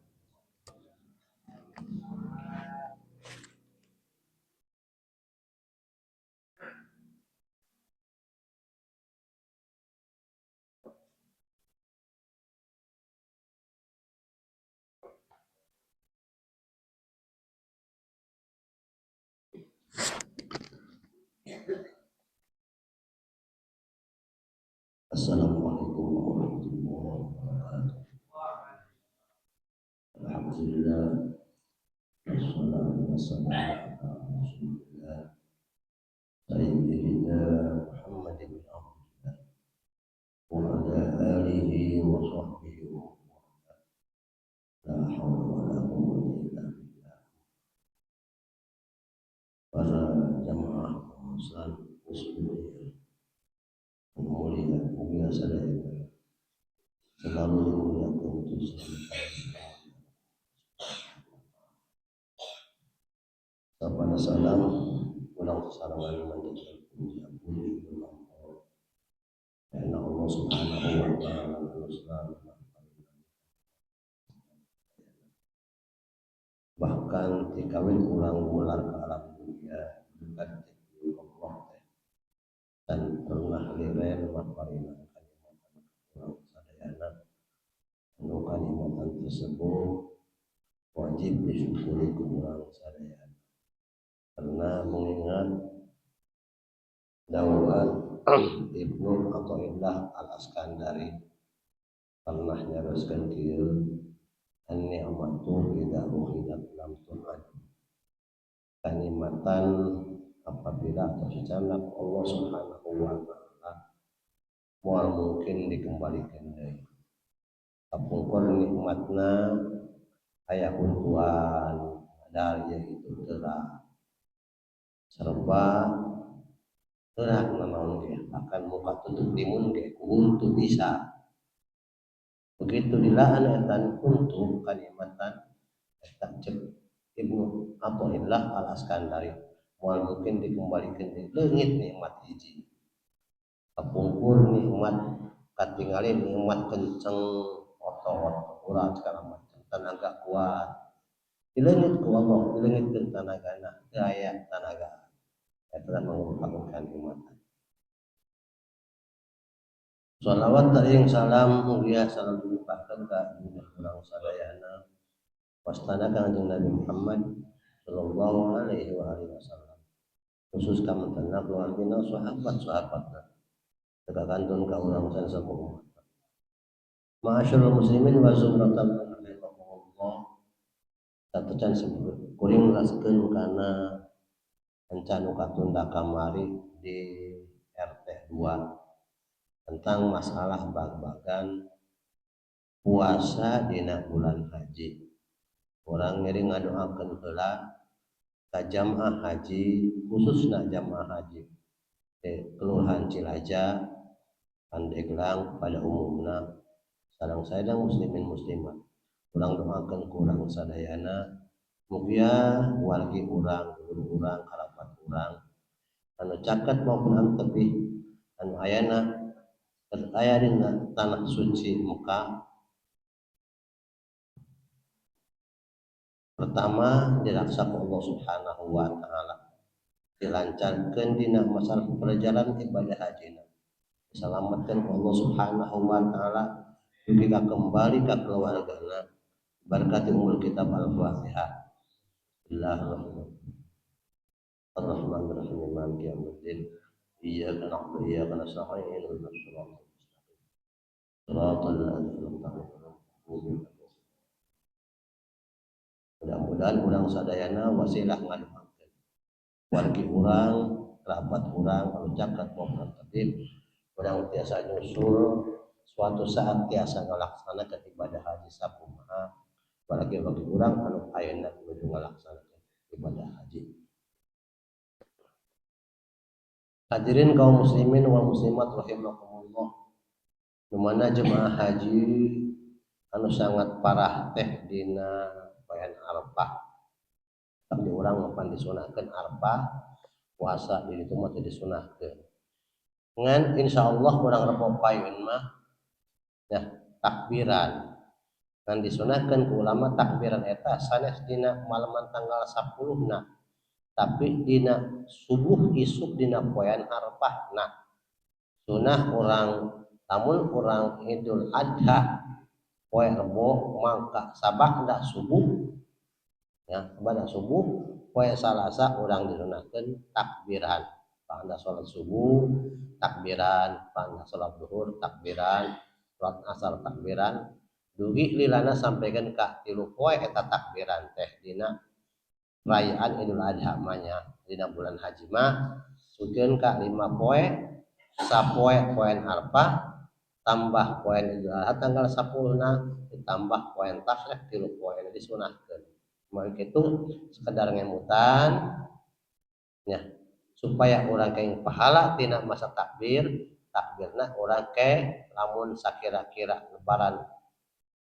Assalamualaikum warahmatullahi wabarakatuh. Alhamdulillah. Wassalatu wassalamu ala Rasulillah Sayyidina Muhammad bin Abdullah wa ala alihi wa sahbihi wa la haula wa la quwwata illa billah. Para jamaah muslimin mulia biasa selalu dimuliakan Tuhan. Pada salam ulang sarangan menjadi puji karena Allah Subhanahu wa taala bahkan dikawin ulang ular ke alam dunia bukan Allah dan pernah liren mafarina kalimat sadayana anu kalimat tersebut wajib disyukuri kurang sadayana karena mengingat dakwaan Ibnu Athaillah Al-Askandari pernah nyaroskeun kieu an-ni'matu idza ukhidat lam tu'ad. Kanikmatan apabila tercandak Allah Subhanahu wa taala moal mungkin dikembalikan deui. Kapungkur nikmatna aya untuan dari yaitu terang serba terang nanaon ge akan muka tutup timun ge untuk bisa begitu dilaan etan untuk kanikmatan eta cek Ibnu Athaillah Al-Askandari moal mungkin dikembalikan di leungit nikmat hiji kapungkur nikmat katingali nikmat kenceng otot urat segala macam tenaga kuat dileungit ku Allah dileungitkeun tanagana teu aya tanaga eta merupakan kanikmatan. Shalawat teuing salam mulia salam limpahkeun ka urang sadayana wastana Kanjeng Nabi Muhammad sallallahu alaihi wasallam khusus ka mantanna keluargina sahabat-sahabatna teka kantun ka urang sanesama umat. Ma'asyiral muslimin wa zumratan rahimakumullah tatucan kuring laskeun kana encanu katunda kamari di RT 2 tentang masalah bag-bagan puasa dina bulan haji. Urang ngeri ngadoakeun heula ka jamaah haji khususna jamaah haji Kelurahan Cilaja Pandeglang pada umumna sareng sadaya muslimin muslimat. Urang doakeun ku urang sadayana mugia wargi urang, guru urang, karabat urang anu caket maupun anu tebih anu ayana aya dina tanah suci Mekah pertama diraksa ku Allah Subhanahu wa taala dilancarkeun dina masalah perjalanan ibadah hajina diselamatkeun ku Allah Subhanahu wa taala dugi ka kembali ka keluargana berkati umur kitab Al-Fatihah. Bismillahirrahmanirrahim. Maliki yaumiddin. Iyyaka na'budu wa iyyaka nasta'in. Ihdinas siratal mustaqim. Shiratal ladzina an'amta 'alaihim. Mudah-mudahan urang sadayana wasilah ngadoakeun wargi urang, kerabat urang anu caket maupun tebih urang tiasa nyusul suatu saat tiasa ngalaksanakeun ibadah haji sakumaha bagi urang anu ayeuna nuju ngalaksanakeun ibadah haji. Hadirin kaum muslimin wal muslimat rahimakumullah. Di mana jemaah haji anu sangat parah teh dina poean Arafah. Tapi urang mapan disunahkeun Arafah puasa di ditu mah teu disunahkeun. Ngan insyaallah urang repo paeun mah ya takbiran. Ngan disunahkeun ku ulama takbiran eta sanes dina malaman tanggal 10-na. Tapi dina subuh isuk dina poean Arafah nah sunah urang lamun urang Idul Adha poe Rebo mangka sabanda subuh ya sabanda subuh poe Salasa urang disunahkeun takbiran pangda salat subuh takbiran pangda salat zuhur takbiran salat asar takbiran dugi lilana sampaikan ka 3 poe eta takbiran teh dina perayaan Idul Adha manya dina bulan haji mah sukeun ka 5 poe sapoe poean Arafah tambah poean Idul Adha tanggal 10-na ditambah poean Tasyrik 3 poe disunahkeun. Mangka kitu sekedar ngemutan nya supaya urang kenging pahala tina masa takbirna urang ke lamun sakira-kira lebaran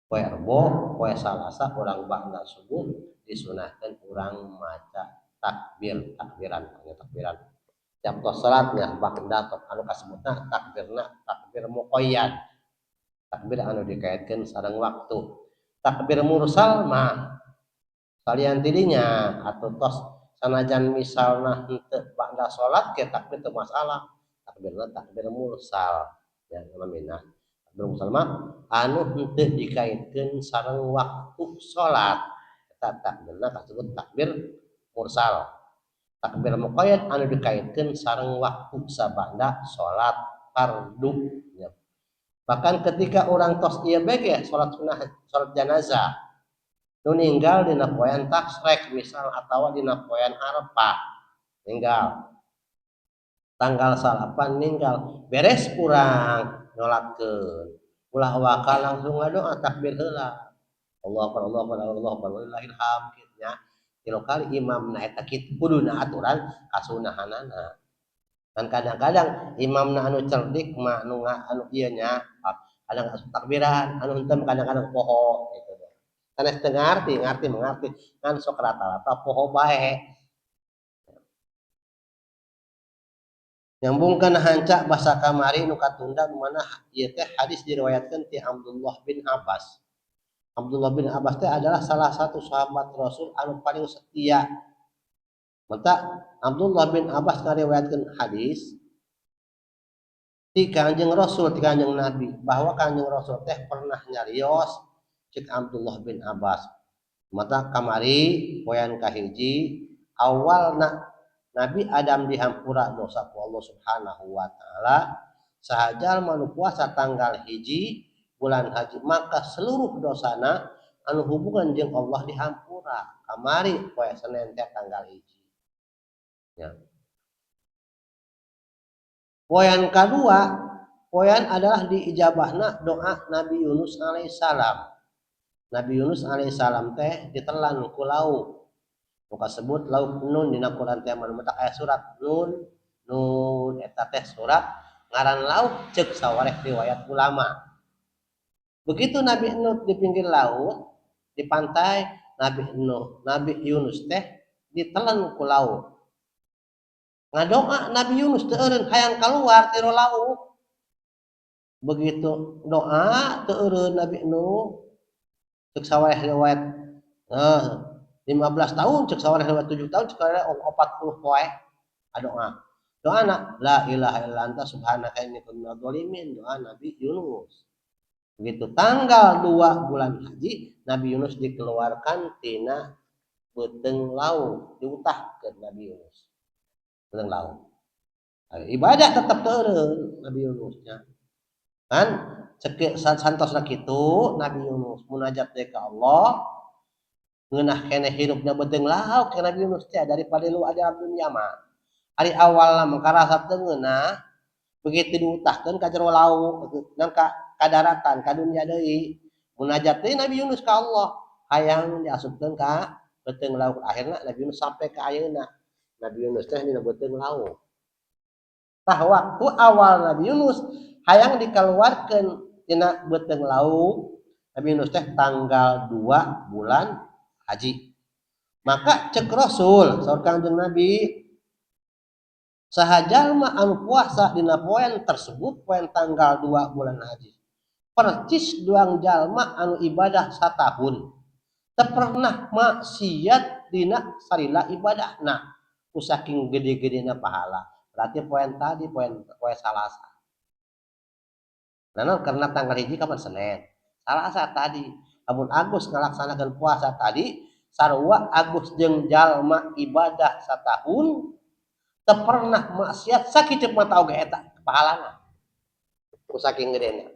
poe Rebo poe Salasa urang bangda subuh disunahkeun urang maca takbiran jam tos salatnya bangda anu kasebutna takbir muqayyad takbir anu dikaitkeun sareng waktu. Takbir mursal mah kalian tidinya atuh tos sanajan misalna henteu bangda salat ke takbir teu masalah takbirna takbir mursal ya namina takbir mursal mah anu henteu dikaitkeun sareng waktu salat eta takbirna kasebut takbir mursal. Takbir muqayyad anu dikaitkeun sareng waktu sabanda salat fardu ya. Bahkan ketika orang tos ieu bege salat sunah salat janazah nu ninggal dina poean tasyrik misal atawa dina poean Arafah ninggal tanggal salapan ninggal beres kurang nyolatkeun ulah waka langsung ngadoa takbir heula Allahu akbar Allahu akbar Allahu akbar walillahil hamd nya tilu kali imamna eta kitu kuduna aturan kasunahanana kan kadang-kadang imamna anu cerdik mah anu ieu nya kadang takbiran anu henteu kadang-kadang poho gitu sanes teu ngarti mengarti kan sok rata-rata poho bae nyambungkan hanca basa kamari nu katunda nu mana ieu teh hadis diriwayatkeun ti Abdullah bin Abbas. Abdullah bin Abbas teh adalah salah satu sahabat Rasul anu paling setia. Mata Abdullah bin Abbas ngariwayatkeun hadis ti Kanjeng Rasul ti Kanjeng Nabi bahwa Kanjeng Rasul teh pernah nyarios cek Abdullah bin Abbas. Mata kamari poean kahiji awalna Nabi Adam dihampura dosa ku Allah Subhanahu wa taala sahajal manu puasa tanggal hiji bulan haji maka seluruh dosana anu hubungan jeung Allah dihampura kamari poe Senin teh tanggal hiji ya. Poean kedua poean adalah diijabahna doa Nabi Yunus alaihissalam. Nabi Yunus alaihissalam teh ditelan ku lauk muka sebut lauk nun dina Quran teh manu mata aya surat nun eta teh surat ngaran lauk ceuk sawareh riwayat ulama. Begitu Nabi Nuh di pinggir laut di pantai Nabi Yunus teh ditelan ku lauk. Ngadoa Nabi Yunus teu eureun hayang kaluar ti lauk. Begitu doa teu eureun Nabi Nuh ceuk sawareh riwayat 15 tahun cek sawareh 7 tahun cek 40 poe doa doana la ilaha illa anta subhanaka inni kuntu minadz zalimin doa Nabi Yunus begitu tanggal 2 bulan haji Nabi Yunus dikeluarkan tina beuteung laut diutahkeun Nabi Yunus beuteung laut ibadah tetap teureun Nabi Yunus nya kan cek santosna kitu Nabi Yunus munajat deui ka Allah ngeunah keneh hirupna beuteung lauk ke Nabi Yunus teh daripada lu ada dunya mah. Ari awalna mah karasa teu ngeunah begitu diutahkeun ka jero lauk nang ka daratan ka dunya deui. Munajat deui Nabi Yunus ka Allah hayang diasupkeun ka beuteung lauk akhirna Nabi Yunus sampai ka ayeuna. Nabi Yunus teh dina beuteung lauk. Tah waktu awal Nabi Yunus hayang dikaluarkeun tina beuteung lauk Nabi Yunus teh tanggal 2 bulan haji. Maka cek Rasul saur Kanjeng Nabi sahajalma anu puasa dina poen tersebut poen tanggal 2 bulan haji. Percis doang jalma anu ibadah satahun. Teu pernah maksiat dina sarila ibadahna. Ku saking gede-gedena pahala. Berarti poen tadi poe Salasa. Nah, karena tanggal hiji kapan Senin. Salasa tadi. Amun Agus ngalaksanakeun puasa tadi sarua Agus jeung jalma ibadah satahun teu pernah maksiat sakitu mata oge eta pahalana ku saking gedena.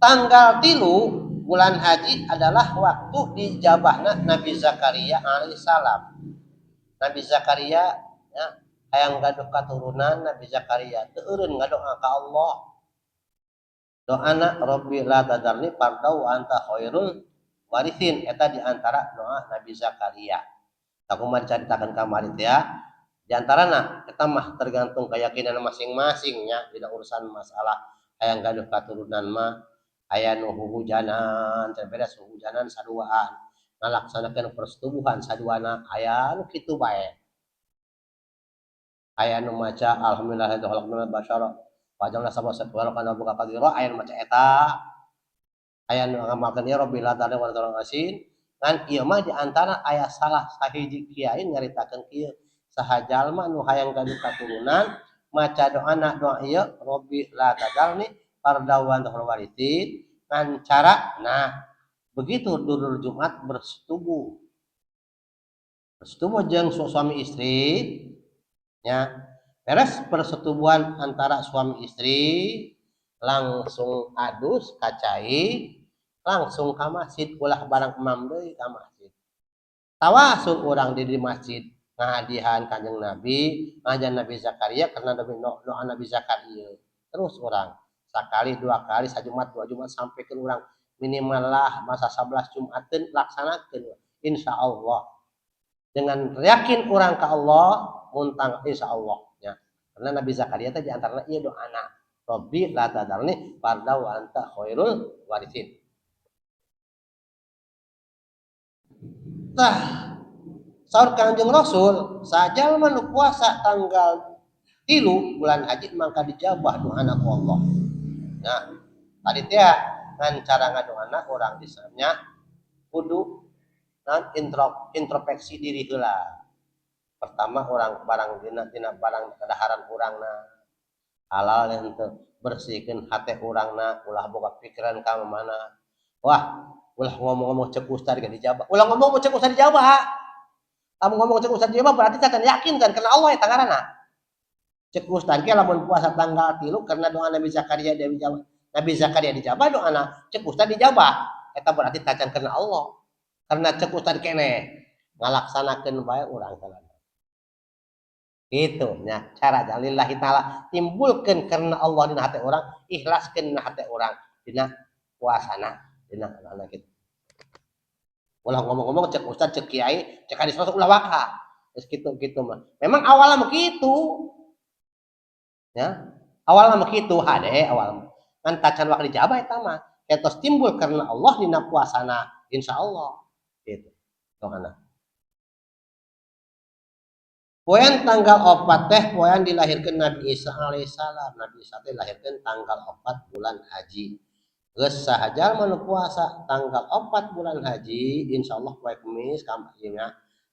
Tanggal 3 bulan haji adalah waktu dijabahna Nabi Zakaria alaihissalam. Nabi Zakaria ya, hayang gaduh katurunan Nabi Zakaria teu eureun ngadoa ka Allah. Doana Rabbi la tadarni fardau wa anta khairul warithin eta di antara doa Nabi Zakaria. Takumaha dicaritakeun kamari teh ya. Di antarana eta mah tergantung keyakinan masing-masing nya tidak urusan masalah hayang gaduh katurunan mah aya nu hujanan teh beres hujanan saduaan ngalaksanakeun persetubuhan saduana aya nu kitu bae. Aya nu maca alhamdulillah khalaqnal basyara wajahna sabab satwal kana buka kadira aya maca eta aya nu ngamalkeun ya rabbil alamin wa tarasin kan ieu mah di antara aya salah sahiji kiai nyaritakeun kieu saha jalma nu hayang gaduh katurunan maca doana doa ieu rabbi la tadarni fardawan tahul warithin kan cara nah begitu dulur Jumat bersetubuh jeung suami istri nya beres persetubuhan antara suami istri, langsung adus kacai, langsung ke masjid, ulah barang imam deui ka masjid. Tawasul orang di masjid ngahadihan Kanjeng Nabi, ngajan Nabi Zakaria karena doa Nabi Zakaria. Terus orang sekali, dua kali, sajumat, dua jumat sampai ke orang minimal lah masa 11 Jumatin laksanakan insya Allah dengan yakin orang ke Allah muntang insya Allah ya. Karena Nabi Zakaria tadi antara iya doa anak Robbi la tadarni farda wa anta khairul warisin. Tah saur Kanjeng Rasul sajalma nu puasa tanggal 3 bulan haji mangka dijabah doana ku Allah. Nah, tadi teh ngan cara ngadoana orang disanya kudu dan introspeksi diri heula. Pertama orang barang dina barang kadaharan urangna halal henteu bersihkeun hate urangna ulah boga pikiran ka mana. Wah, ulah ngomong-ngomong cek ustad ge dijabah. Ulah ngomong cek ustad dijabah. Kamu ngomong cek ustad dijabah berarti can yakin kan karena Allah eta ngaranna. Cek ustad ge lamun puasa tanggal 3 karena doa Nabi Zakaria dijabah. Nabi Zakaria dijabah doana cek ustad dijabah. Eta berarti tacan karena Allah. Karena cek ustad keneh ngalaksanakeun bae urang teh. Gitu nya cara lillahi taala timbulkeun karena Allah dina hati orang, ikhlaskeun dina hati orang dina puasana dina kana kitu. Ulah ngomong-ngomong cek ustad cek kiai cek hadis rasul ulah waka. Geus kitu mah. Memang awalna mah kitu. Ya. Awalna mah kitu hade awal. Kan tacan wak dijabah eta mah. Etos timbul karena Allah dina puasana insyaallah. Gitu. Tongana. Poean tanggal 4 teh poean dilahirkan Nabi Isa alaihissalam. Nabi Isa teh dilahirkan tanggal 4 bulan haji. Geus sahaja manu puasa tanggal 4 bulan haji insyaallah poe Kamis kampanye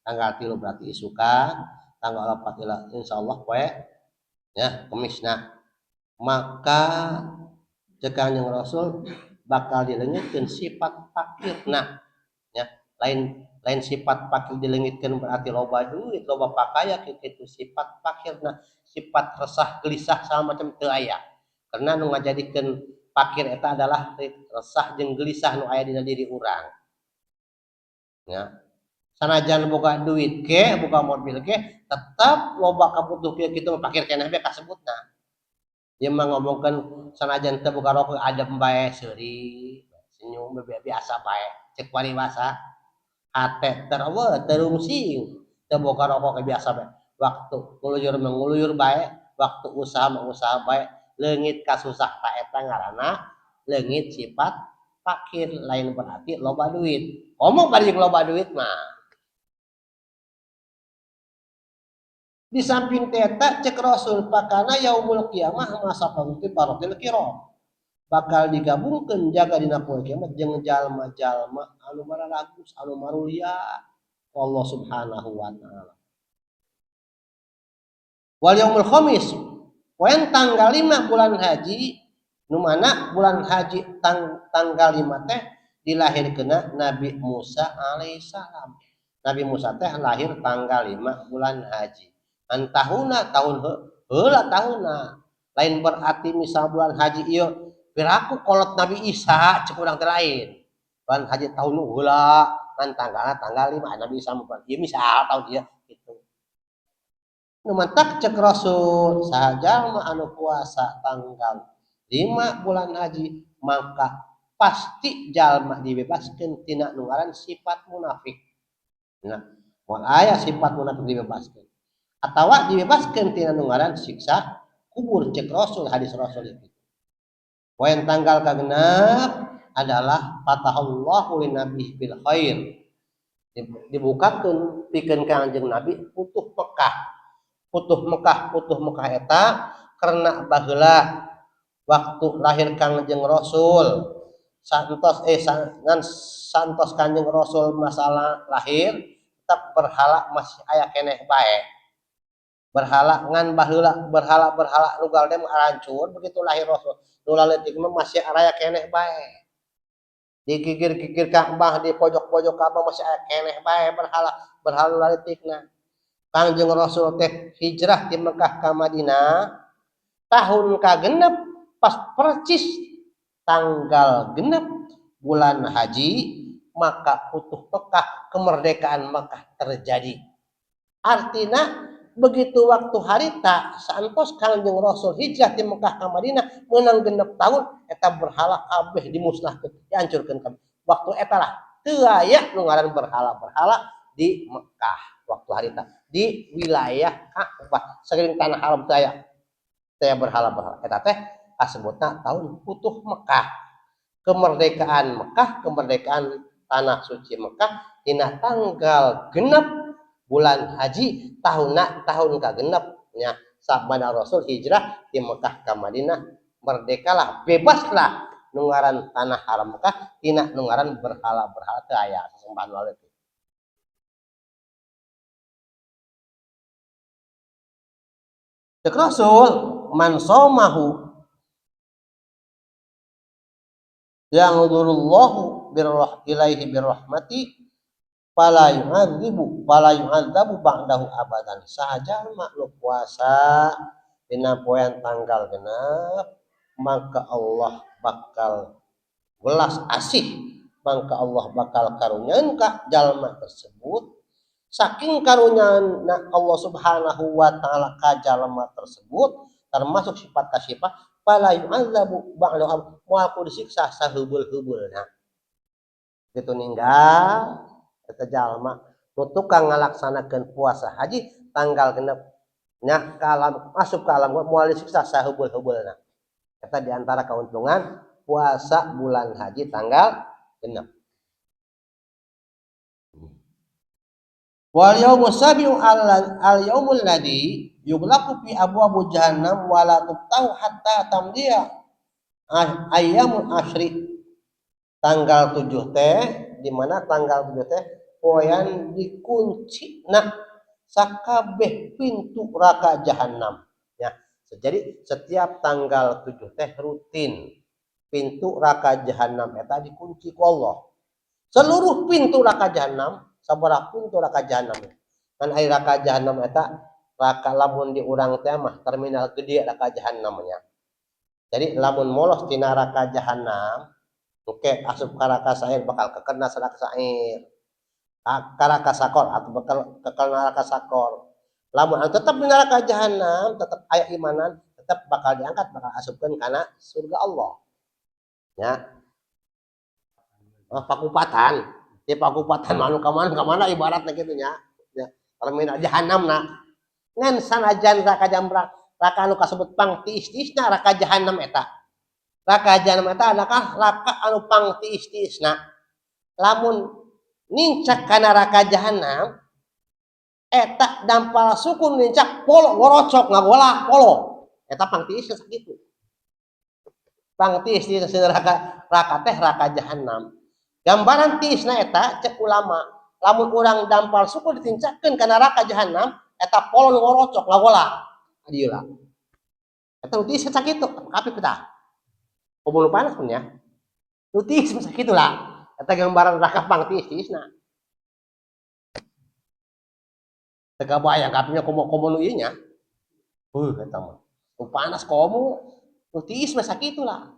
tanggal 3 berarti isuka tanggal 4 insyaallah poe ya Kamisna. Maka cek Kanjeng Rasul bakal dileungitkeun sifat fakirna ya lain sifat fakir dilengitkeun berarti loba duit loba pakaya kitu sifat fakirna sifat resah gelisah sama macam teu aya karena nu ngajadikeun fakir eta adalah resah jeung gelisah nu aya dina diri urang ya sanajan boga duit ge boga mobil ge tetap loba kabutuh kitu fakir keneh be kasebutna ieu mah ngomongkeun sanajan teu boga rokok adem bae seuri senyum biasa bae cek pariwasa hate terungsing teu boga rokok biasa bae waktu nguluyur bae waktu usaha bae leungit kasusah ta eta ngaranna leungit sifat fakir lain berarti loba duit ngomong bari loba duit mah di samping eta cek Rasul pakana yaumul kiamah masa pangti parotil kiram bakal digabungkeun jaga dina poe kiamat jeung jalma-jalma anu mararagus anu marulia Allah Subhanahu wa taala. Wal yaumul khamis poen tanggal 5 bulan haji nu mana bulan haji tanggal 5 teh dilahirkeunna Nabi Musa alaihissalam. Nabi Musa teh lahir tanggal 5 bulan haji. An tahunna tahun heula tahunna. Lain berarti misal bulan haji ieu beraku kolot Nabi Isa cek urang teh lain. Bulan haji tahun heula kan tanggal 5 Nabi Isa mah ieu misal tahun ieu kitu. Nu mantak cek Rasul sahaja mah anu puasa tanggal 5 bulan haji maka pasti jalma dibebaskeun tina nu ngaran sifat munafik. Nah, moal aya sifat munafik dibebaskeun. Atawa dibebaskeun tina nu ngaran siksa kubur cek Rasul hadis Rasul itu. Poin tanggal kagenap adalah fatahallahu linabi bil khair. Dibukakeun pikeun Kanjeng Nabi putuh Mekah eta karena baheula waktu lahir Kanjeng Rasul santos Kanjeng Rasul masalah lahir tetap berhala masih aya keneh bae. Berhala ngan baheula berhala nugal teh hancur begitu lahir Rasul. Nu leutik mah masih aya keneh bae. Dikikir-kikir Ka'bah di pojok-pojok Ka'bah masih aya keneh bae berhala leutikna. Kangjeng Rasul teh hijrah di Mekah ka Madinah tahun kagenep pas percis tanggal genep bulan haji, maka putuh Mekah, kemerdekaan Mekah terjadi. Artinya begitu waktu harita saantos Kangjeng Rasul hijrah di Mekah ka Madinah menang genep tahun eta berhala kabeh dimusnahkeun, dihancurkeun kabeh. Waktu eta lah teu aya nu ngaran berhala-berhala di Mekah waktu harita di wilayah Ka'bah saking tanah haram teu aya berhala-berhala. Eta teh kasebutna tahun putuh Mekah. Kemerdekaan Mekah, kemerdekaan tanah suci Mekah dina tanggal genep bulan haji tahun kagenep nya sabana Rasul hijrah di Mekah ka Madinah, merdekalah, bebaslah nu ngaran tanah haram Mekah tina nu ngaran berhala-berhala teu aya sasembahan wae. Cek Rasul man somahu yang dzurullahu ilaihi birrahmati fala yu'adzabu ba'dahu abadan. Sajalma nu puasa dina poean tanggal genep maka Allah bakal welas asih, maka Allah bakal karunyaeun ka jalma tersebut saking karunyaan Allah Subhanahu wa taala ka jalma tersebut termasuk sifat kasifah fala yu'adzabu ba'dahu moal ku disiksa saheubul-heubulna. Kitu ninggal eta jalma nu tukang ngalaksanakeun puasa haji tanggal genep nya masuk ke alam moal disiksa saheubul-heubulna. Eta diantara kauntungan puasa bulan haji tanggal genep. Wal yaumus sabiu al yaumul ladzi yughlaqu fi abwabu jahannam wa la tuftahu hatta tamdiya ayyamul asyri. Tanggal 7 teh di mana tanggal 7 teh poean dikuncina sakabeh pintu neraka jahanam ya. Jadi setiap tanggal 7 teh rutin pintu neraka jahanam eta dikunci ku Allah. Seluruh pintu neraka jahanam, sabaraha pintu neraka jahanam. Kan aya neraka jahanam eta neraka lamun di urang teh mah terminal gede neraka jahanam nya. Jadi lamun molos tina neraka jahanam oke asup ka neraka sair bakal kekena neraka sair. Neraka sakor atau bakal kekal neraka sakor. Lamun tetap di neraka jahanam, tetap aya imanan, tetap bakal diangkat, bakal asupkeun kana surga Allah. Ya. Pakupatan. Di pakupatan manu ka mana ibaratna kitu nya. Ya. Terminal jahanamna. Ngan sanajan neraka jambrak, neraka anu kasebut pangtiis-tiisna neraka jahanam eta. Neraka jahanam eta neraka anu pangtiis-tiisna. Lamun nincak ka neraka jahanam eta dampal sukun nincak polo ngorocok ngagolak polo eta pangtiis sakitu. Pangtiis di neraka teh neraka jahanam. Gambaran tiisna eta cek ulama lamun urang dampal sukun ditincakkeun ka neraka jahanam eta polo ngorocok ngagolak. Adieu lah. Eta tiis sakitu kapit kita. Pembuluh panas pun ya. Tiis sakitu lah. Eta gambaran neraka pangtiis-tiisna. Teka bayang kapinya komo nu ieu nya. Eta mah. Nu panas komo, nu tiis mah sakitu lah.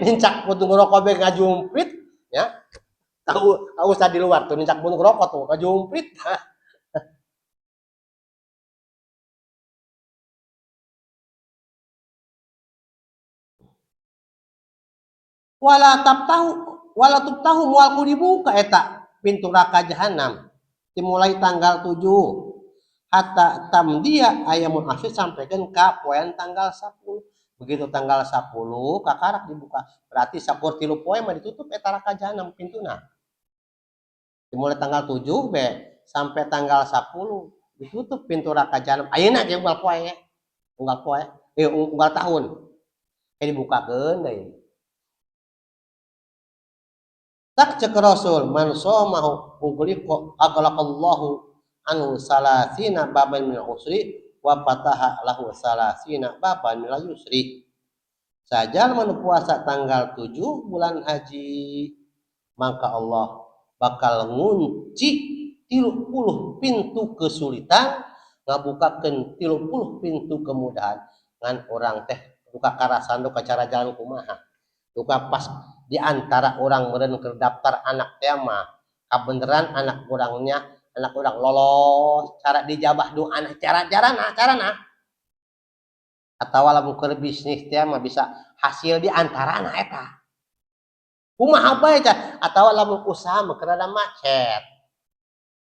Nincak puntung rokok be ngajumprit ya. Tahu usah di luar tuh nincak puntung rokok tuh ngajumprit. Wala tubtahu moal ku dibuka eta pintu neraka jahanam dimulai tanggal 7 hatta tamdiya ayamul asyir sampaikan ka poean tanggal 10. Begitu tanggal 10 kakarak dibuka berarti 10 poe mah ditutup eta neraka jahanam pintuna. Dimulai tanggal 7 be sampai tanggal 10 ditutup pintu neraka jahanam. Ayeuna ge unggal poe unggal tahun. Dibukakeun deui. Tak cek Rasul man somahu ughliqa aghlaqallahu anhu salasina baban min usri wa fataha lahu salasina baban min yusri. Sajal manu puasa tanggal 7 bulan haji maka Allah bakal ngunci 30 pintu kesulitan, ngabukakeun 30 pintu kemudahan ngan orang teh duka karasan duka cara jalan kumaha. Duka pas di antara orang meureun keur daftar anak teh mah kabeneran anak orang lolos cara dijabah doa carana atawa lamun keur bisnis teh mah bisa hasil di antarana eta. Kumaha bae can atawa lamun usaha mah keur ada macet.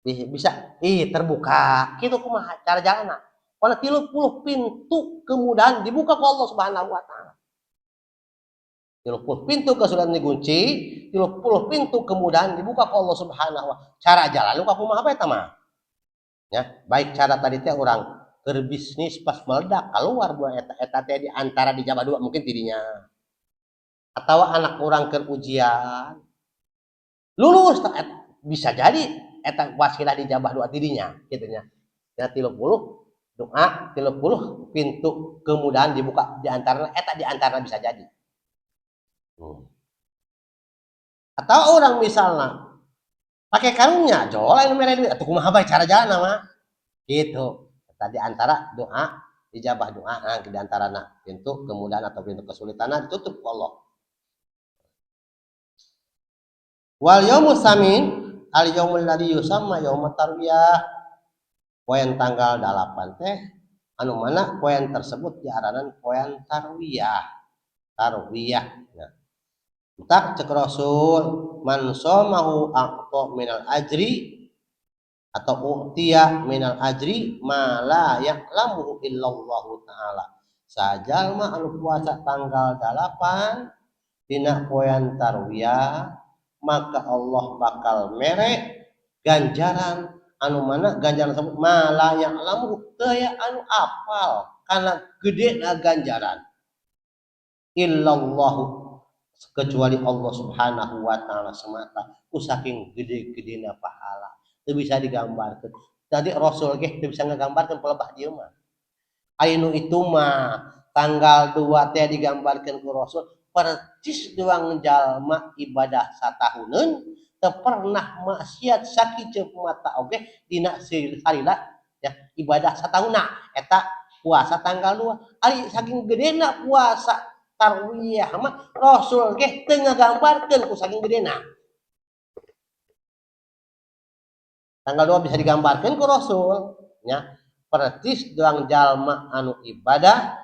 Bisa terbuka kitu kumaha cara jalanna. Pona 30 pintu kemudahan dibuka ku Allah Subhanahu wa taala. 30 pintu kesulitan dikunci, 30 pintu kemudahan dibuka ku Allah Subhanahu wa taala. Cara jalan lu kumaha bae eta mah. Ya, baik cara tadi teh orang berbisnis pas meledak keluar dua eta teh di antara dijabah dua mungkin tidinya. Atau anak orang keur ujian lulus bisa jadi eta wasilah dijabah dua tidinya kitu nya. Ya 30 doa 30 pintu kemudahan dibuka di antara eta di antara bisa jadi. Atau orang misalnya pakai karungnya jual lain mere duit atuh kumaha bae cara jalan mah gitu. Tadi antara doa dijabah doa di antarana pintu kemudahan atau pintu kesulitan ditutup ku Allah. Wal yaumus samin al yaumul ladzi yusamma yaumut tarwiyah. Poin tanggal 8 teh anu mana poin tersebut diaranan poin tarwiyah. Tarwiyah. Nah. Tak cek Rasul man somahu aqta minal ajri atau u'tiya minal ajri ma la ya'lamu illallahu ta'ala. Sajalma anu puasa tanggal 8 dina poin tarwiyah maka Allah bakal mere ganjaran anu mana ganjaran tersebut ma la ya'lamu teu anu apal kana gedena ganjaran illallahu kecuali Allah Subhanahu wa taala semata ku saking gede-gedena pahala teu bisa digambarkeun. Tadi Rasul ge teu bisa ngagambarkeun pelebah dieu mah. Anu itu mah tanggal 2 teh digambarkeun ku Rasul percis doang jalma ibadah satahuneun teu pernah maksiat sakijeu mata oge dina harina ya ibadah satahunna eta puasa tanggal 2. Ari saking gedena puasa tarwiyah mah Rasul ge teu ngagambarkeun ku saking gedena. Tanggal 2 bisa digambarkeun ku Rasul nya percis doang jalma anu ibadah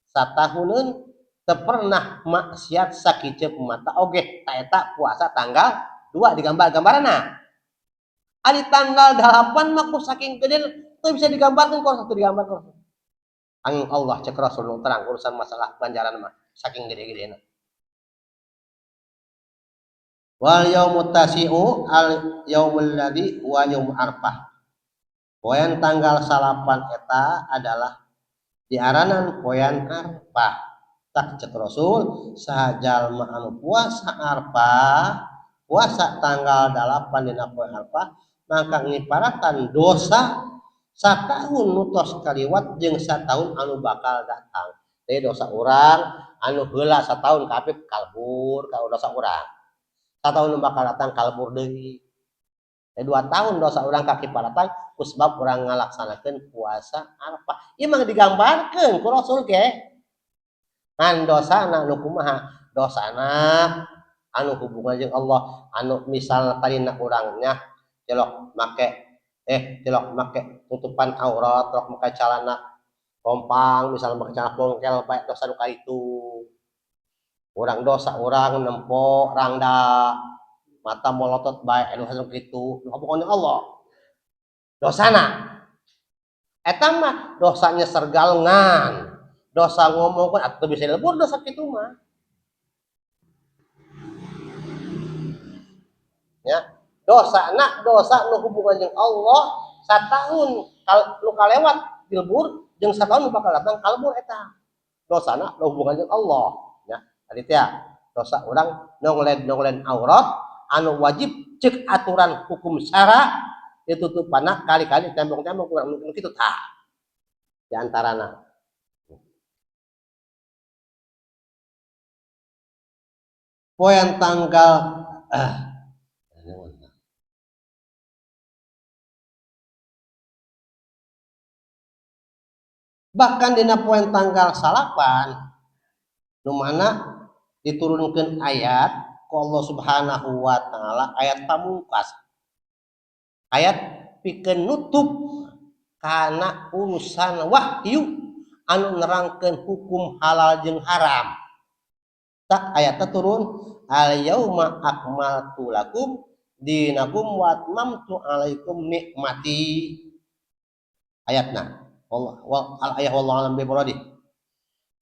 satahuneun teu pernah maksiat sakijeu mata oge eta puasa tanggal 2 digambar-gambarana. Ari tanggal 8 mah ku saking gedena teu bisa digambarkeun ku Rasul teu digambarkeun. Angin Allah cek Rasul terang urusan masalah ganjaran mah saking gede-gedena. Wal yaumut tasi'u al yaumul ladzi wa yaum arfah. Poin tanggal 8 eta adalah diaranan poin arfah. Tak cek Rasul sajalma anu puasa arfah puasa tanggal 8 dina poin arfah maka ngiparatan dosa satahun nutos kaliwat jeung satahun anu bakal datang. Jadi dosa orang anu heula satahun kabeh kalbur ka dosa urang. Satahun anu bakal datang kalbur deui. 2 tahun dosa urang kakiparatan ku sebab urang ngalaksanakeun puasa Arafah. Ieu mah digambarkeun ku Rasul ge. Ngan dosana anu kumaha? Dosana anu hubungan jeung Allah, anu misal tarina urangnya celok make tutupan aurat, rok make calana pompang, misalnya make calana bongkel bae dosa nu kaitu. Urang dosa urang nempo rangda mata molotot bae dosa nu kitu, nu hubungan jeung Allah. Dosana eta mah dosanya sergalengan, dosa ngomongkeun atuh bisa dilebur dosa kitu mah. Ya. Dosa nu hubungan jeung Allah satahun nu kalewat dilebur jeung satahun nu bakal datang kalebur eta. Dosana nu hubungan jeung Allah ya. Tadi teh dosa urang nonglen aurat anu wajib cek aturan hukum syara ditutupanna kali-kali tembok-tembok urang nu kitu tah. Di antarana poin tanggal bahkan dina poin tanggal 8 nu mana diturunkan ayat ku Allah Subhanahu wa taala, ayat pamungkas, ayat pikeun nutup kana urusan wahyu anu nerangkeun hukum halal jeung haram. Tak ayatnya turun al yauma akmaltu lakum dinakum wa atmamtu alaikum nikmati. Ayatna ayah wallahu alam bi muradi.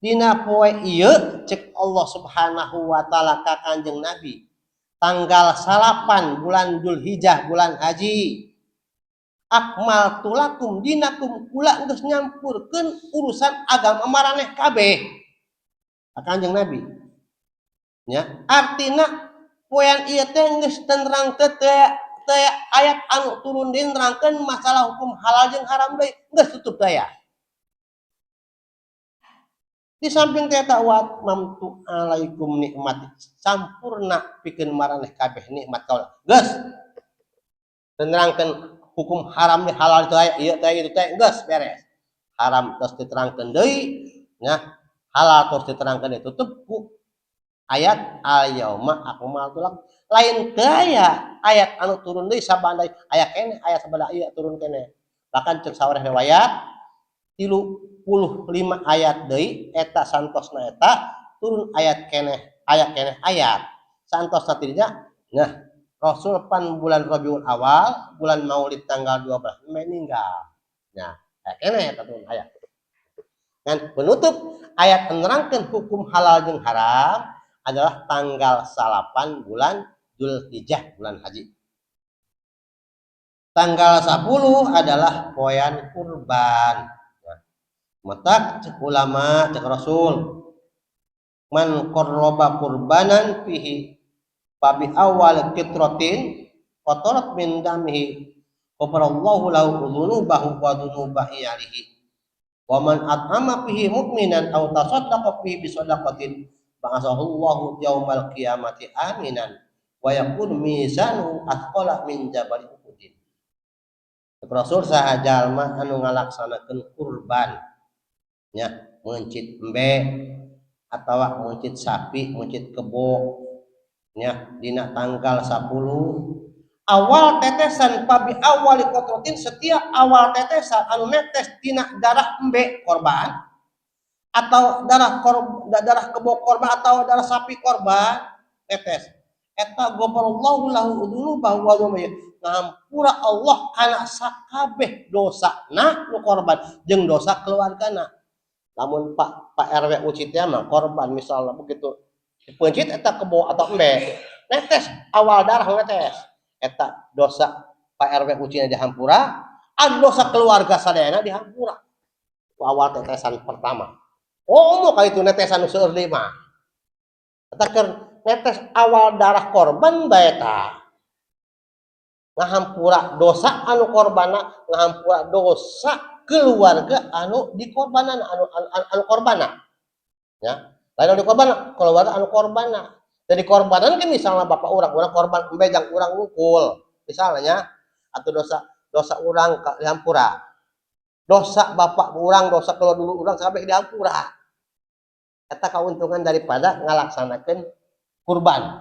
Dina poe ieu cek Allah Subhanahu wa taala ka Kanjeng Nabi tanggal 8 bulan Dzulhijjah bulan haji, akmaltu lakum dinakum kula geus nyampurkeun urusan agama maraneh kabeh ka Kanjeng Nabi. Ya, artina poean ieu teh geus nerangkeun teh ayat anu turun di nerangkeun masalah hukum halal jeung haram deui, geus tutup daya. Di samping teh eta wa mamtu alaikum nikmati, sampurna pikeun maraneh kabeh nikmat kaula. Geus. Nerangkeun hukum haram halal teh ieu teh itu teh geus beres. Haram terus diterangkeun deui, nya halal terus diterangkeun deui, tutup ku ayat al yauma akmaltu lakum. Lain daya ayat anu turun deui sabanda aya keneh ayat sabanda ieu turun keneh. Bahkan cek sawareh riwayat 35 ayat deui eta santosna eta turun ayat keneh ayat santosna tidinya. Nah, Rasul pan bulan Rabiul Awal bulan Maulid tanggal 12 meninggal. Nah, keneh eta turun ayat. Dan penutup ayat menerangkan hukum halal jeung haram adalah tanggal 8 bulan Dzulhijjah bulan haji. Tanggal 10 adalah poean kurban. Mata cek ulama cek Rasul man qarraba qurbanan fihi babi awal fitratin qatarat min damihi qabarallahu lahu dzunubahu wa dzunuba iyalihi wa man at'ama fihi mu'minan aw tasaddaqa fihi bi shadaqatin ba'athahullahu yaumal qiyamati aminan wa yakun mizanu athqala min jabal uhudin. Rasul saha jalma anu ngalaksanakeun kurban nya mencit embe atawa mencit sapi, mencit kebo nya dina tanggal 10 awal tetesan pabi awal kotrotin, setiap awal tetesan anu netes dina darah embe korban atau darah kebo korban atau darah sapi korban tetes eta ghafarallahu lahu dzunubahu wa dzunuba, ngampura Allah kana sakabeh dosana nu korban jeung dosa keluargana. Namun Pak RW ucit ya mah korban misalnya begitu pencit eta kebo atau embe netes awal darah netes eta dosa Pak RW ucitnya dihampura, ada dosa keluarga sadayana dihampura awal tetesan pertama. Oh mau ka itu netesan nu seueur deui mah eta keur netes awal darah korban bae eta ngahampura dosa anu korbana, ngahampura dosa keluarga anu dikorbanan anu korbana ya lain di korban keluarga anu korbana. Jadi korbanan kan misalnya bapak orang korban embejang orang ngukul misalnya atau dosa orang dihampura, dosa bapak orang dosa kalau dulu orang sampai dihampura. Eta kauntungan daripada ngalaksanakeun kurban.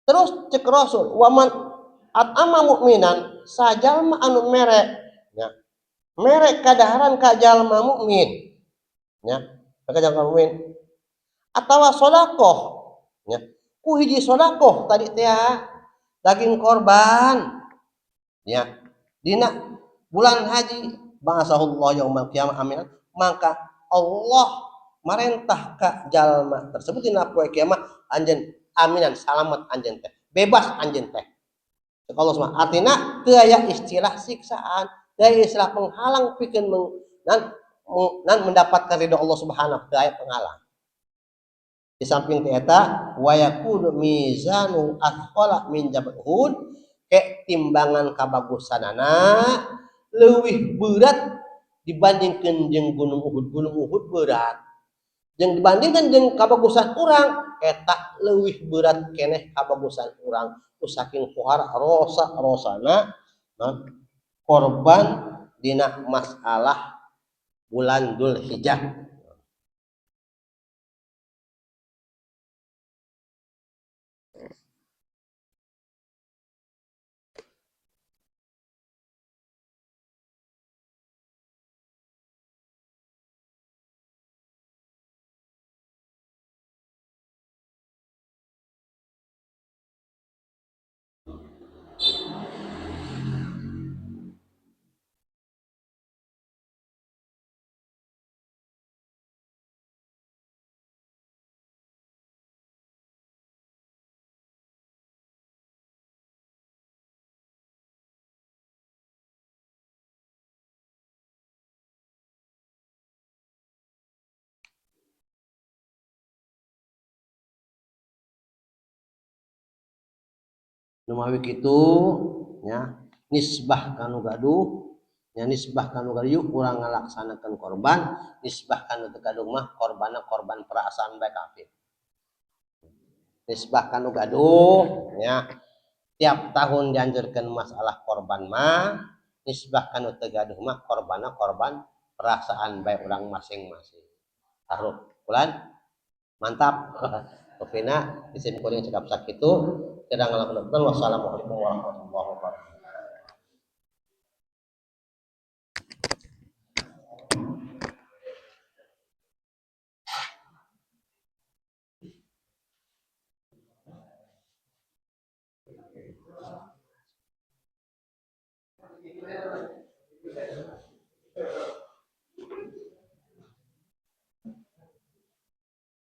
Terus cek Rasul waman at'ama mu'minan sajalma anu merek ya merek kadaharan ka jalma mukmin ya ka jalma mukmin atawa sedekah ya ku hiji sedekah tadi teh daging korban ya dina bulan haji ba'asahullahu yaumal qiyamah amin, maka Allah marentah ka jalma tersebut dina poe kiamat anjeun aminan salamet anjeun teh bebas anjeun teh. Kalau semua artinya teu aya istilah siksaan, teu aya istilah penghalang pikeun dan mendapatkan ridho Allah Subhanahu teu aya penghalang. Di samping teh eta wa yakunu mizanu athqala min jabal Uhud, ke timbangan kabagusanana leuwih berat dibandingkeun jeung gunung Uhud. Gunung Uhud berat. Jeung dibandingkeun jeung kabagusan urang eta leuwih berat keneh kabagusan urang. Saking pohar rosana korban dina masalah bulan Dzulhijjah. Numawi kitu nya nisbah kanu gaduh nya nisbah kanu gaduh yuk urang ngalaksanakeun korban, nisbah kanu teu gaduh mah korbanna korban perasaan bae kafir. Nisbah kanu gaduh nya tiap tahun dianjurkeun masalah korban mah, nisbah kanu teu gaduh mah korbanna korban perasaan bae urang masing-masing. Taruh bulan mantap. Kopina isim kuring cekap sakitu. Wassalamualaikum warahmatullahi wabarakatuh.